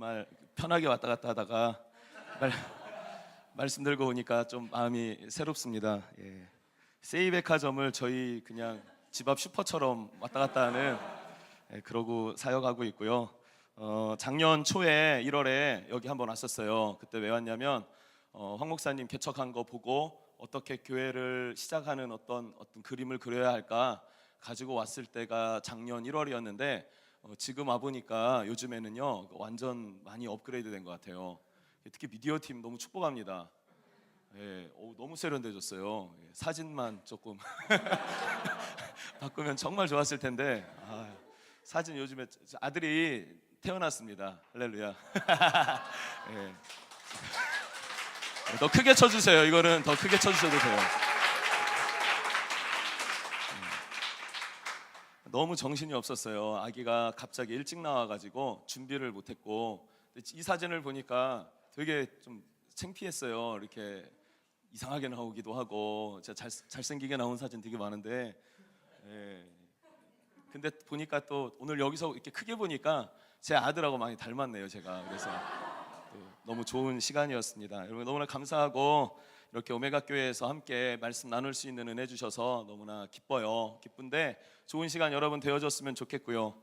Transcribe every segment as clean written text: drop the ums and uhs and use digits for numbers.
정말 편하게 왔다 갔다 하다가 말씀 들고 오니까 좀 마음이 새롭습니다. 예. 세이백화점을 저희 그냥 집 앞 슈퍼처럼 왔다 갔다 하는 그러고 사역하고 있고요. 작년 초에 1월에 여기 한번 왔었어요. 그때 왜 왔냐면 황 목사님 개척한 거 보고 어떻게 교회를 시작하는 어떤 그림을 그려야 할까 가지고 왔을 때가 작년 1월이었는데 지금 와보니까 요즘에는요 완전 많이 업그레이드 된 것 같아요. 특히 미디어 팀 너무 축복합니다. 예, 너무 세련돼졌어요. 예, 사진만 조금 바꾸면 정말 좋았을 텐데 사진 요즘에 아들이 태어났습니다. 할렐루야. 예. 더 크게 쳐주세요. 이거는 더 크게 쳐주셔도 돼요. 너무 정신이 없었어요. 아기가 갑자기 일찍 나와가지고 준비를 못했고 이 사진을 보니까 되게 좀 창피했어요. 이렇게 이상하게 나오기도 하고 제가 잘생기게 나온 사진 되게 많은데 근데 보니까 또 오늘 여기서 이렇게 크게 보니까 제 아들하고 많이 닮았네요 제가. 그래서 너무 좋은 시간이었습니다. 여러분 너무나 감사하고 이렇게 오메가 교회에서 함께 말씀 나눌 수 있는 은혜 주셔서 너무나 기뻐요. 기쁜데 좋은 시간 여러분 되어졌으면 좋겠고요.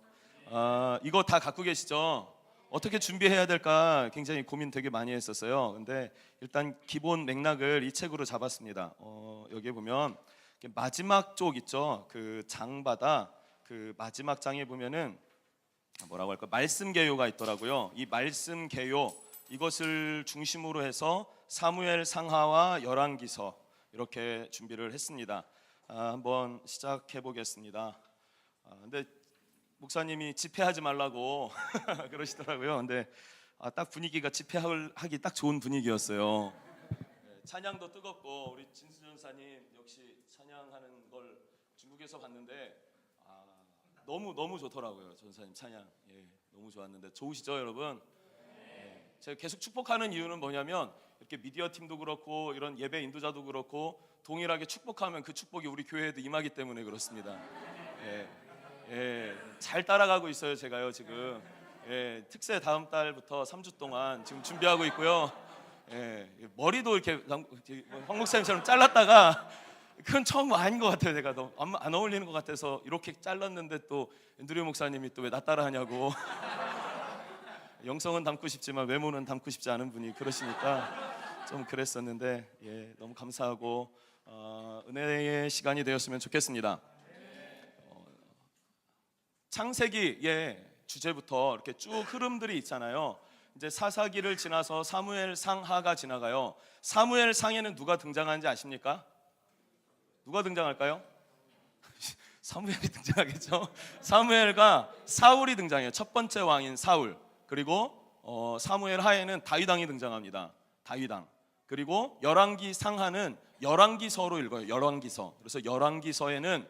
이거 다 갖고 계시죠? 어떻게 준비해야 될까 굉장히 고민 되게 많이 했었어요. 근데 일단 기본 맥락을 이 책으로 잡았습니다. 여기 보면 마지막 쪽 있죠? 그 장마다 그 마지막 장에 보면은 뭐라고 할까? 말씀 개요가 있더라고요. 이 말씀 개요 이것을 중심으로 해서 사무엘 상하와 열왕기서 이렇게 준비를 했습니다. 한번 시작해 보겠습니다. 근데 목사님이 집회하지 말라고 그러시더라고요. 근데 딱 분위기가 집회하기 딱 좋은 분위기였어요. 찬양도 뜨겁고 우리 진수 전사님 역시 찬양하는 걸 중국에서 봤는데 너무 좋더라고요. 전사님 찬양 너무 좋았는데 좋으시죠 여러분? 제가 계속 축복하는 이유는 뭐냐면 이렇게 미디어 팀도 그렇고 이런 예배 인도자도 그렇고 동일하게 축복하면 그 축복이 우리 교회에도 임하기 때문에 그렇습니다. 잘 따라가고 있어요 제가요 지금. 특세 다음 달부터 3주 동안 지금 준비하고 있고요. 머리도 이렇게 황 목사님처럼 잘랐다가 그건 처음 아닌 것 같아요. 제가 너무 안 어울리는 것 같아서 이렇게 잘랐는데 또 앤드류 목사님이 또 왜 나 따라하냐고. 영성은 담고 싶지만 외모는 담고 싶지 않은 분이 그러시니까 좀 그랬었는데 너무 감사하고 은혜의 시간이 되었으면 좋겠습니다. 창세기의 주제부터 이렇게 쭉 흐름들이 있잖아요. 이제 사사기를 지나서 사무엘 상하가 지나가요. 사무엘 상에는 누가 등장하는지 아십니까? 누가 등장할까요? 사무엘이 등장하겠죠. 사무엘과 사울이 등장해요. 첫 번째 왕인 사울. 그리고 사무엘 하에는 다윗왕이 등장합니다. 다윗왕. 그리고 열왕기 상하는 열왕기서로 읽어요. 열왕기서. 그래서 열왕기서에는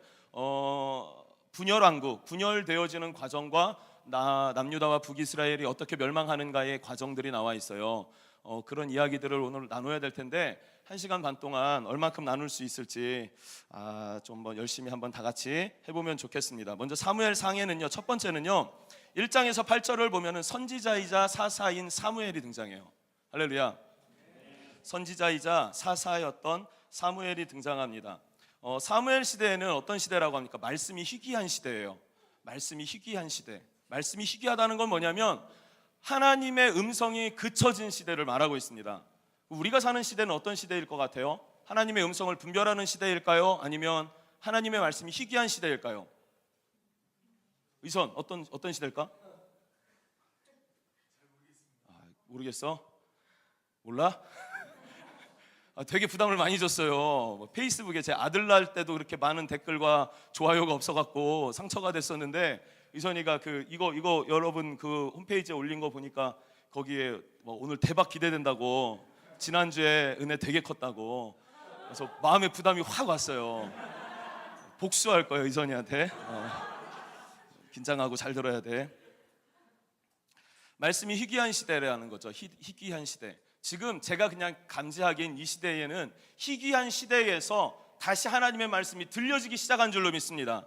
분열왕국, 분열되어지는 과정과 남유다와 북이스라엘이 어떻게 멸망하는가의 과정들이 나와 있어요. 그런 이야기들을 오늘 나눠야 될 텐데 1시간 반 동안 얼마큼 나눌 수 있을지 좀 열심히 한번 다 같이 해보면 좋겠습니다. 먼저 사무엘 상에는요, 첫 번째는요 1장에서 8절을 보면은 선지자이자 사사인 사무엘이 등장해요. 할렐루야. 선지자이자 사사였던 사무엘이 등장합니다. 사무엘 시대에는 어떤 시대라고 합니까? 말씀이 희귀한 시대예요. 말씀이 희귀한 시대. 말씀이 희귀하다는 건 뭐냐면 하나님의 음성이 그쳐진 시대를 말하고 있습니다. 우리가 사는 시대는 어떤 시대일 것 같아요? 하나님의 음성을 분별하는 시대일까요? 아니면 하나님의 말씀이 희귀한 시대일까요? 의선 어떤 시대일까? 모르겠어? 몰라? 되게 부담을 많이 줬어요. 페이스북에 제 아들 낳을 때도 그렇게 많은 댓글과 좋아요가 없어갖고 상처가 됐었는데 의선이가 이거 여러분 그 홈페이지에 올린 거 보니까 거기에 오늘 대박 기대된다고 지난주에 은혜 되게 컸다고 그래서 마음에 부담이 확 왔어요. 복수할 거예요 의선이한테. 긴장하고 잘 들어야 돼. 말씀이 희귀한 시대라는 거죠. 희귀한 시대. 지금 제가 그냥 감지하기엔 이 시대에는 희귀한 시대에서 다시 하나님의 말씀이 들려지기 시작한 줄로 믿습니다.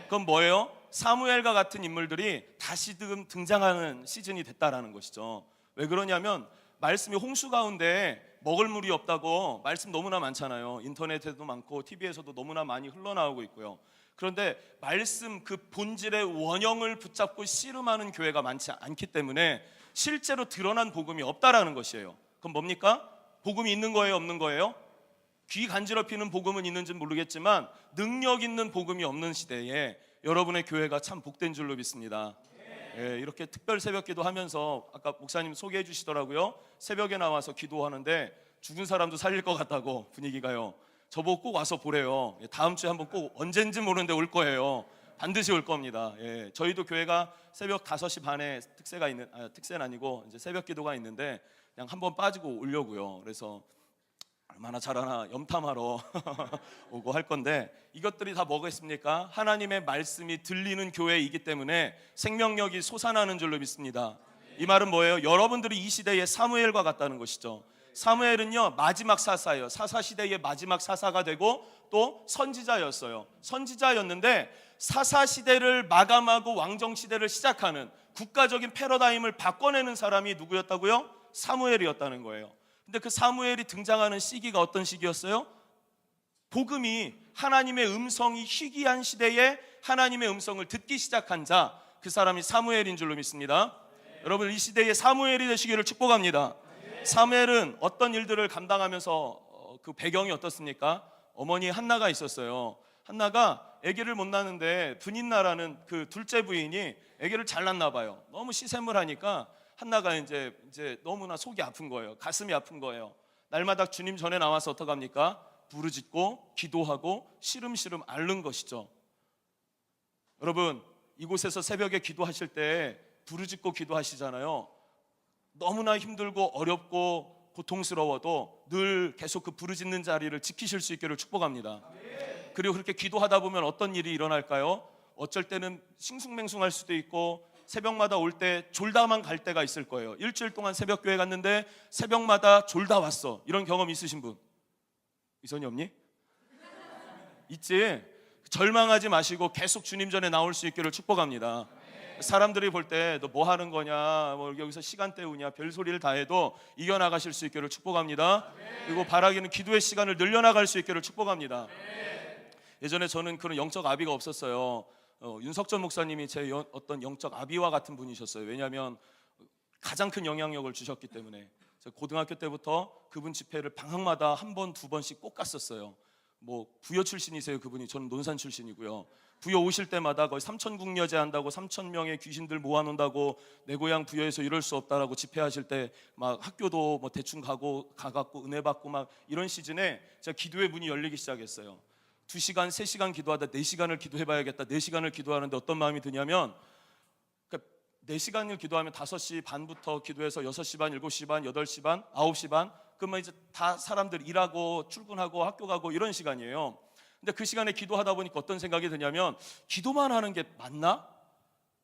그건 뭐예요? 사무엘과 같은 인물들이 다시 등장하는 시즌이 됐다라는 것이죠. 왜 그러냐면 말씀이 홍수 가운데 먹을 물이 없다고 말씀 너무나 많잖아요. 인터넷에도 많고 TV에서도 너무나 많이 흘러나오고 있고요. 그런데 말씀 그 본질의 원형을 붙잡고 씨름하는 교회가 많지 않기 때문에 실제로 드러난 복음이 없다라는 것이에요. 그럼 뭡니까? 복음이 있는 거예요, 없는 거예요? 귀 간지럽히는 복음은 있는지는 모르겠지만 능력 있는 복음이 없는 시대에 여러분의 교회가 참 복된 줄로 믿습니다. 예, 이렇게 특별 새벽기도 하면서 아까 목사님 소개해 주시더라고요. 새벽에 나와서 기도하는데 죽은 사람도 살릴 것 같다고 분위기가요. 저보고 꼭 와서 보래요. 다음 주에 한번 꼭 언젠지 모르는데 올 거예요. 반드시 올 겁니다. 예, 저희도 교회가 새벽 5시 반에 특세는 아니고 이제 새벽 기도가 있는데 그냥 한번 빠지고 오려고요. 그래서 얼마나 잘하나 염탐하러 오고 할 건데 이것들이 다 뭐겠습니까? 하나님의 말씀이 들리는 교회이기 때문에 생명력이 솟아나는 줄로 믿습니다. 이 말은 뭐예요? 여러분들이 이 시대의 사무엘과 같다는 것이죠. 사무엘은요 마지막 사사예요. 사사시대의 마지막 사사가 되고 또 선지자였어요. 선지자였는데 사사시대를 마감하고 왕정시대를 시작하는 국가적인 패러다임을 바꿔내는 사람이 누구였다고요? 사무엘이었다는 거예요. 근데 그 사무엘이 등장하는 시기가 어떤 시기였어요? 복음이 하나님의 음성이 희귀한 시대에 하나님의 음성을 듣기 시작한 자, 그 사람이 사무엘인 줄로 믿습니다. 여러분 이 시대에 사무엘이 되시기를 축복합니다. 사무엘은 어떤 일들을 감당하면서 그 배경이 어떻습니까? 어머니 한나가 있었어요. 한나가 아기를 못 낳는데 브닌나라는 그 둘째 부인이 아기를 잘 낳나 봐요. 너무 시샘을 하니까 한나가 이제 너무나 속이 아픈 거예요. 가슴이 아픈 거예요. 날마다 주님 전에 나와서 어떡합니까? 부르짖고 기도하고 시름시름 앓는 것이죠. 여러분 이곳에서 새벽에 기도하실 때 부르짖고 기도하시잖아요. 너무나 힘들고 어렵고 고통스러워도 늘 계속 그 부르짖는 자리를 지키실 수 있기를 축복합니다. 그리고 그렇게 기도하다 보면 어떤 일이 일어날까요? 어쩔 때는 싱숭맹숭할 수도 있고 새벽마다 올 때 졸다만 갈 때가 있을 거예요. 일주일 동안 새벽교회 갔는데 새벽마다 졸다 왔어. 이런 경험 있으신 분? 이 손이 없니? 있지? 절망하지 마시고 계속 주님 전에 나올 수 있기를 축복합니다. 사람들이 볼 때 너 뭐 하는 거냐, 뭐 여기서 시간 때우냐, 별소리를 다 해도 이겨나가실 수 있기를 축복합니다. 그리고 바라기는 기도의 시간을 늘려나갈 수 있기를 축복합니다. 예전에 저는 그런 영적 아비가 없었어요. 윤석전 목사님이 제 어떤 영적 아비와 같은 분이셨어요. 왜냐하면 가장 큰 영향력을 주셨기 때문에. 고등학교 때부터 그분 집회를 방학마다 한 번, 두 번씩 꼭 갔었어요. 뭐 부여 출신이세요 그분이. 저는 논산 출신이고요. 부여 오실 때마다 거의 삼천국녀제 한다고 3,000명의 귀신들 모아놓는다고 내 고향 부여에서 이럴 수 없다라고 집회하실 때 막 학교도 뭐 대충 가갖고 은혜 받고 막 이런 시즌에 제가 기도의 문이 열리기 시작했어요. 2시간, 3시간 기도하다 4시간을 기도해봐야겠다. 4시간을 기도하는데 어떤 마음이 드냐면 4시간을 기도하면 5시 반부터 기도해서 6시 반, 7시 반, 8시 반, 9시 반 그러면 이제 다 사람들 일하고 출근하고 학교 가고 이런 시간이에요. 근데 그 시간에 기도하다 보니까 어떤 생각이 드냐면 기도만 하는 게 맞나?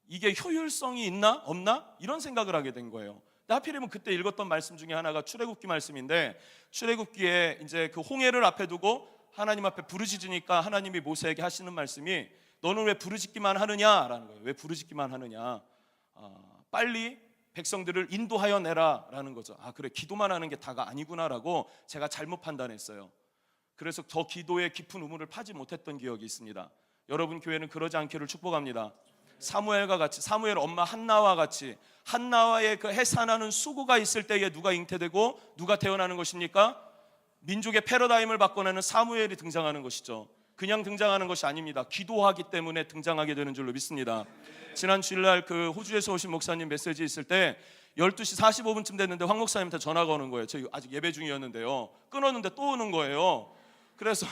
이게 효율성이 있나? 없나? 이런 생각을 하게 된 거예요. 근데 하필이면 그때 읽었던 말씀 중에 하나가 출애굽기 말씀인데 출애굽기에 이제 그 홍해를 앞에 두고 하나님 앞에 부르짖으니까 하나님이 모세에게 하시는 말씀이 너는 왜 부르짖기만 하느냐라는 거예요. 왜 부르짖기만 하느냐? 빨리 백성들을 인도하여 내라라는 거죠. 그래 기도만 하는 게 다가 아니구나라고 제가 잘못 판단했어요. 그래서 더 기도의 깊은 우물을 파지 못했던 기억이 있습니다. 여러분 교회는 그러지 않기를 축복합니다. 사무엘과 같이, 사무엘 엄마 한나와 같이 한나와의 그 해산하는 수고가 있을 때에 누가 잉태되고 누가 태어나는 것입니까? 민족의 패러다임을 바꿔내는 사무엘이 등장하는 것이죠. 그냥 등장하는 것이 아닙니다. 기도하기 때문에 등장하게 되는 줄로 믿습니다. 지난 주일날 그 호주에서 오신 목사님 메시지 있을 때 12시 45분쯤 됐는데 황 목사님한테 전화가 오는 거예요. 저희 아직 예배 중이었는데요. 끊었는데 또 오는 거예요. 그래서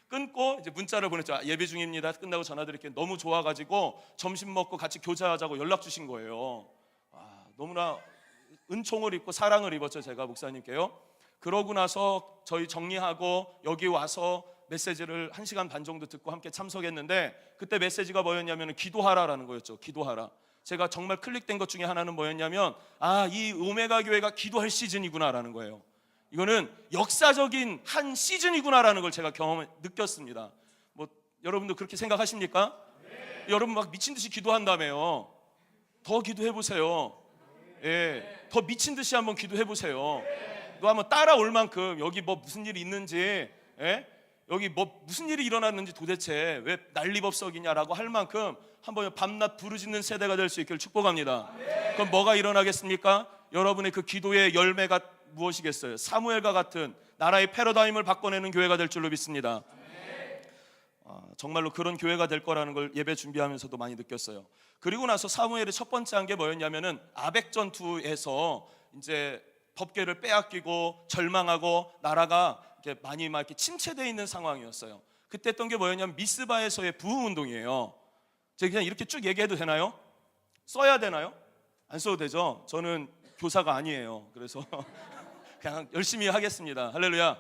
끊고 이제 문자를 보냈죠. 예배 중입니다. 끝나고 전화드릴게요. 너무 좋아가지고 점심 먹고 같이 교제하자고 연락 주신 거예요. 너무나 은총을 입고 사랑을 입었죠. 제가 목사님께요. 그러고 나서 저희 정리하고 여기 와서 메시지를 1시간 반 정도 듣고 함께 참석했는데 그때 메시지가 뭐였냐면 기도하라라는 거였죠. 기도하라. 제가 정말 클릭된 것 중에 하나는 뭐였냐면 이 오메가 교회가 기도할 시즌이구나라는 거예요. 이거는 역사적인 한 시즌이구나라는 걸 제가 느꼈습니다. 뭐 여러분도 그렇게 생각하십니까? 여러분 막 미친 듯이 기도한다며요. 더 기도해 보세요. 예, 더 미친 듯이 한번 기도해 보세요. 너 한번 따라올 만큼 여기 뭐 무슨 일이 있는지, 예? 여기 뭐 무슨 일이 일어났는지 도대체 왜 난리법석이냐라고 할 만큼 한번 밤낮 부르짖는 세대가 될 수 있기를 축복합니다. 그럼 뭐가 일어나겠습니까? 여러분의 그 기도의 열매가 무엇이겠어요? 사무엘과 같은 나라의 패러다임을 바꿔내는 교회가 될 줄로 믿습니다. 정말로 그런 교회가 될 거라는 걸 예배 준비하면서도 많이 느꼈어요. 그리고 나서 사무엘이 첫 번째 한 게 뭐였냐면은 아벡 전투에서 이제 법궤를 빼앗기고 절망하고 나라가 이렇게 많이 막 이렇게 침체되어 있는 상황이었어요. 그때 했던 게 뭐였냐면 미스바에서의 부흥 운동이에요. 제가 그냥 이렇게 쭉 얘기해도 되나요? 써야 되나요? 안 써도 되죠? 저는 교사가 아니에요. 그래서 그냥 열심히 하겠습니다. 할렐루야.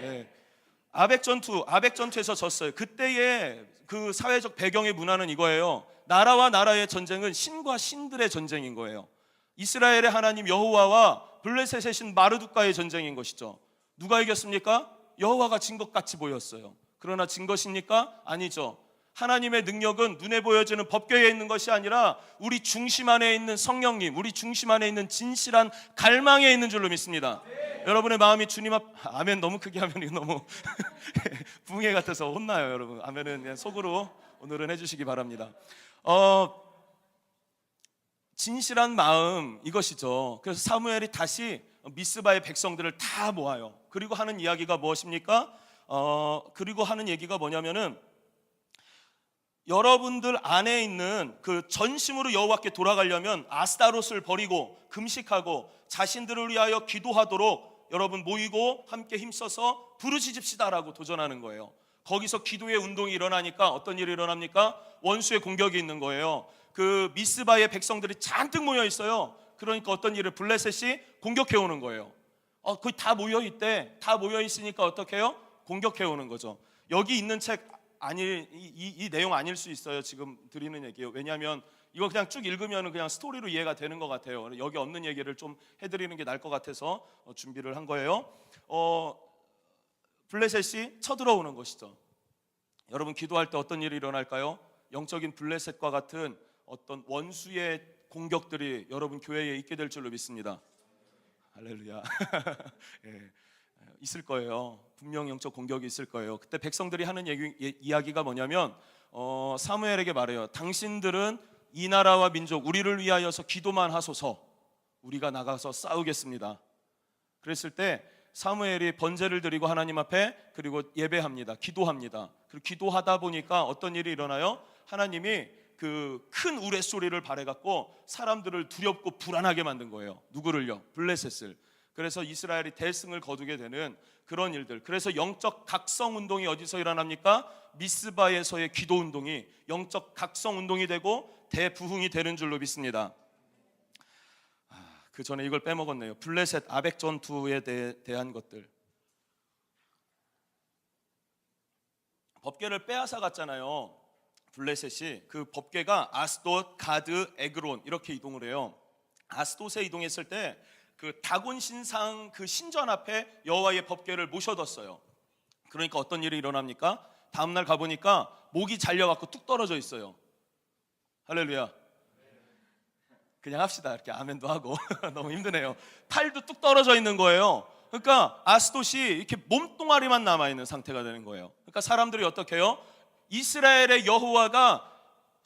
네. 아벡 전투에서 졌어요. 그때의 그 사회적 배경의 문화는 이거예요. 나라와 나라의 전쟁은 신과 신들의 전쟁인 거예요. 이스라엘의 하나님 여호와와 블레셋의 신 마르두카의 전쟁인 것이죠. 누가 이겼습니까? 여호와가 진 것 같이 보였어요. 그러나 진 것입니까? 아니죠. 하나님의 능력은 눈에 보여지는 법궤에 있는 것이 아니라 우리 중심 안에 있는 성령님, 우리 중심 안에 있는 진실한 갈망에 있는 줄로 믿습니다. 여러분의 마음이 주님 앞, 아멘 너무 크게 하면 이거 너무 붕해 같아서 혼나요. 여러분 아멘은 그냥 속으로 오늘은 해주시기 바랍니다. 진실한 마음 이것이죠. 그래서 사무엘이 다시 미스바의 백성들을 다 모아요. 그리고 하는 이야기가 무엇입니까? 그리고 하는 얘기가 뭐냐면은 여러분들 안에 있는 그 전심으로 여호와께 돌아가려면 아스타롯을 버리고 금식하고 자신들을 위하여 기도하도록 여러분 모이고 함께 힘써서 부르짖읍시다라고 도전하는 거예요. 거기서 기도의 운동이 일어나니까 어떤 일이 일어납니까? 원수의 공격이 있는 거예요. 그 미스바의 백성들이 잔뜩 모여 있어요. 그러니까 어떤 일을 블레셋이 공격해 오는 거예요. 거의 다 모여 있대. 다 모여 있으니까 어떻게 해요? 공격해 오는 거죠. 여기 있는 책 이 내용 아닐 수 있어요. 지금 드리는 얘기예요. 왜냐하면 이거 그냥 쭉 읽으면 그냥 스토리로 이해가 되는 것 같아요. 여기 없는 얘기를 좀 해드리는 게 나을 것 같아서 준비를 한 거예요. 블레셋이 쳐들어오는 것이죠. 여러분 기도할 때 어떤 일이 일어날까요? 영적인 블레셋과 같은 어떤 원수의 공격들이 여러분 교회에 있게 될 줄로 믿습니다. 할렐루야. 예, 있을 거예요. 분명 영적 공격이 있을 거예요. 그때 백성들이 하는 이야기가 뭐냐면 사무엘에게 말해요. 당신들은 이 나라와 민족 우리를 위하여서 기도만 하소서. 우리가 나가서 싸우겠습니다. 그랬을 때 사무엘이 번제를 드리고 하나님 앞에 그리고 예배합니다. 기도합니다. 그리고 기도하다 보니까 어떤 일이 일어나요? 하나님이 그 큰 우레소리를 발해갖고 사람들을 두렵고 불안하게 만든 거예요. 누구를요? 블레셋을. 그래서 이스라엘이 대승을 거두게 되는 그런 일들. 그래서 영적 각성 운동이 어디서 일어납니까? 미스바에서의 기도 운동이 영적 각성 운동이 되고 대부흥이 되는 줄로 믿습니다. 그 전에 이걸 빼먹었네요. 블레셋 아벡 전투에 대한 것들. 법궤를 빼앗아 갔잖아요. 블레셋이. 그 법궤가 아스돗, 가드, 에그론 이렇게 이동을 해요. 아스돗에 이동했을 때 그 다곤 신상 그 신전 앞에 여호와의 법궤를 모셔뒀어요. 그러니까 어떤 일이 일어납니까? 다음날 가보니까 목이 잘려갖고 뚝 떨어져 있어요. 할렐루야. 그냥 합시다. 이렇게 아멘도 하고 너무 힘드네요. 팔도 뚝 떨어져 있는 거예요. 그러니까 아스돗이 이렇게 몸뚱아리만 남아있는 상태가 되는 거예요. 그러니까 사람들이 어떻게 해요? 이스라엘의 여호와가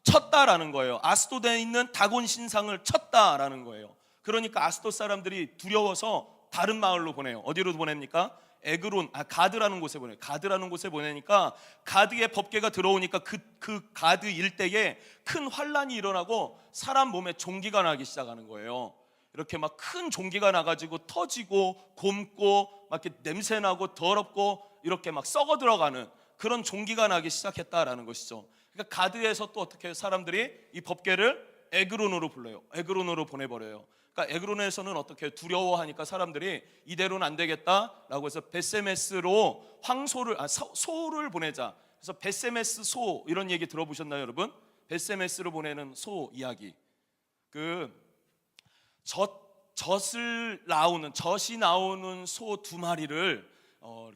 쳤다라는 거예요. 아스돗에 있는 다곤 신상을 쳤다라는 거예요. 그러니까 아스돗 사람들이 두려워서 다른 마을로 보내요. 어디로 보냅니까? 에그론, 가드라는 곳에 보내요. 가드라는 곳에 보내니까 가드의 법궤가 들어오니까 그 가드 일대에 큰 환란이 일어나고 사람 몸에 종기가 나기 시작하는 거예요. 이렇게 막 큰 종기가 나가지고 터지고 곪고 막 이렇게 냄새나고 더럽고 이렇게 막 썩어 들어가는 그런 종기가 나기 시작했다라는 것이죠. 그러니까 가드에서 또 어떻게 해요? 사람들이 이 법궤를 에그론으로 불러요. 에그론으로 보내버려요. 그러니까 에그론에서는 어떻게 해요? 두려워하니까 사람들이 이대로는 안 되겠다라고 해서 베세메스로 소를 보내자. 그래서 베세메스 소 이런 얘기 들어보셨나요, 여러분? 베세메스로 보내는 소 이야기. 젖이 나오는 소 2마리를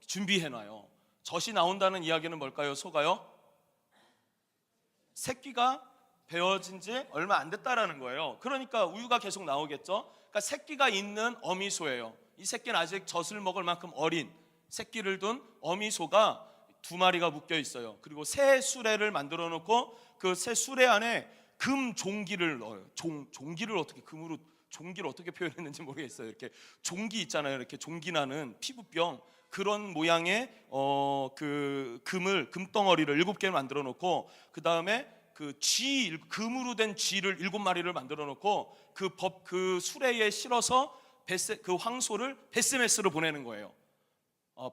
준비해놔요. 젖이 나온다는 이야기는 뭘까요? 소가요? 새끼가 베어진 지 얼마 안 됐다라는 거예요. 그러니까 우유가 계속 나오겠죠. 그러니까 새끼가 있는 어미소예요. 이 새끼는 아직 젖을 먹을 만큼 어린 새끼를 둔 어미소가 2마리가 묶여 있어요. 그리고 새 수레를 만들어 놓고 그 새 수레 안에 금 종기를 넣어요. 종기를 어떻게 금으로 종기를 어떻게 표현했는지 모르겠어요. 이렇게 종기 있잖아요. 이렇게 종기 나는 피부병 그런 모양의 그 금덩어리를 7개를 만들어 놓고 그 다음에 금으로 된 쥐를 7마리를 만들어 놓고 그 수레에 실어서 그 황소를 베스메스로 보내는 거예요.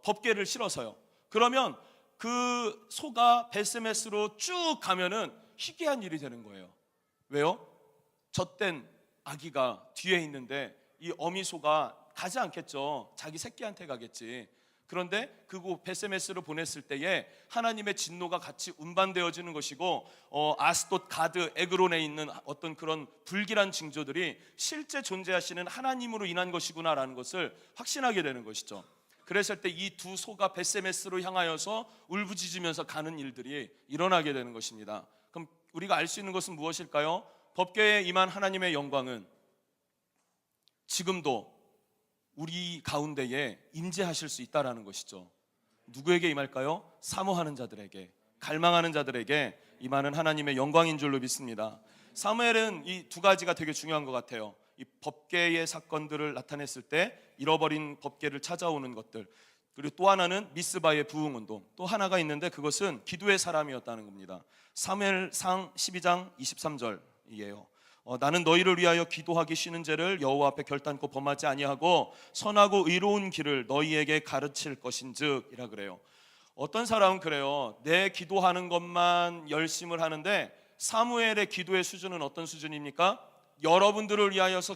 법궤를 실어서요. 그러면 그 소가 베스메스로 쭉 가면은 희귀한 일이 되는 거예요. 왜요? 젖된 아기가 뒤에 있는데 이 어미소가 가지 않겠죠. 자기 새끼한테 가겠지. 그런데 그곳 베세메스로 보냈을 때에 하나님의 진노가 같이 운반되어지는 것이고 아스돗, 가드, 에그론에 있는 어떤 그런 불길한 징조들이 실제 존재하시는 하나님으로 인한 것이구나라는 것을 확신하게 되는 것이죠. 그랬을 때 이 두 소가 베세메스로 향하여서 울부짖으면서 가는 일들이 일어나게 되는 것입니다. 그럼 우리가 알 수 있는 것은 무엇일까요? 법궤에 임한 하나님의 영광은 지금도 우리 가운데에 임재하실 수 있다라는 것이죠. 누구에게 임할까요? 사모하는 자들에게, 갈망하는 자들에게 임하는 하나님의 영광인 줄로 믿습니다. 사무엘은 이 2가지가 되게 중요한 것 같아요. 이 법궤의 사건들을 나타냈을 때 잃어버린 법궤를 찾아오는 것들, 그리고 또 하나는 미스바의 부흥운동, 또 하나가 있는데 그것은 기도의 사람이었다는 겁니다. 사무엘상 12장 23절이에요. 나는 너희를 위하여 기도하기 쉬는 죄를 여호와 앞에 결단코 범하지 아니하고 선하고 의로운 길을 너희에게 가르칠 것인즉 이라 그래요. 어떤 사람은 그래요. 내 기도하는 것만 열심을 하는데 사무엘의 기도의 수준은 어떤 수준입니까? 여러분들을 위하여서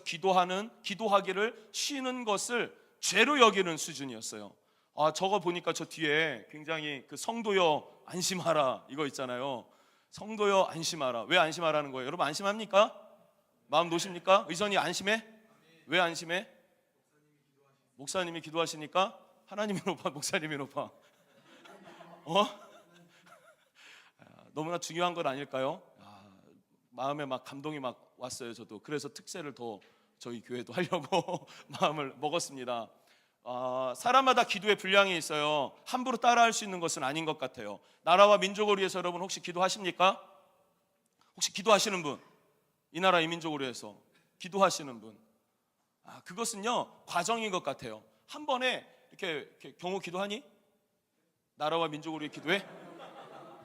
기도하기를 쉬는 것을 죄로 여기는 수준이었어요. 저거 보니까 저 뒤에 굉장히 그 성도여 안심하라 이거 있잖아요. 성도여 안심하라. 왜 안심하라는 거예요? 여러분 안심합니까? 마음 놓으십니까? 의선이 안심해? 왜 안심해? 목사님이 기도하시니까 하나님이 높아, 목사님이 높아. 너무나 중요한 건 아닐까요? 마음에 막 감동이 막 왔어요. 저도 그래서 특세를 더 저희 교회도 하려고 마음을 먹었습니다. 사람마다 기도의 분량이 있어요. 함부로 따라할 수 있는 것은 아닌 것 같아요. 나라와 민족을 위해서 여러분 혹시 기도하십니까? 혹시 기도하시는 분? 이 나라 이 민족을 위해서 기도하시는 분, 그것은요 과정인 것 같아요. 한 번에 이렇게 경호 기도하니? 나라와 민족을 위해 기도해?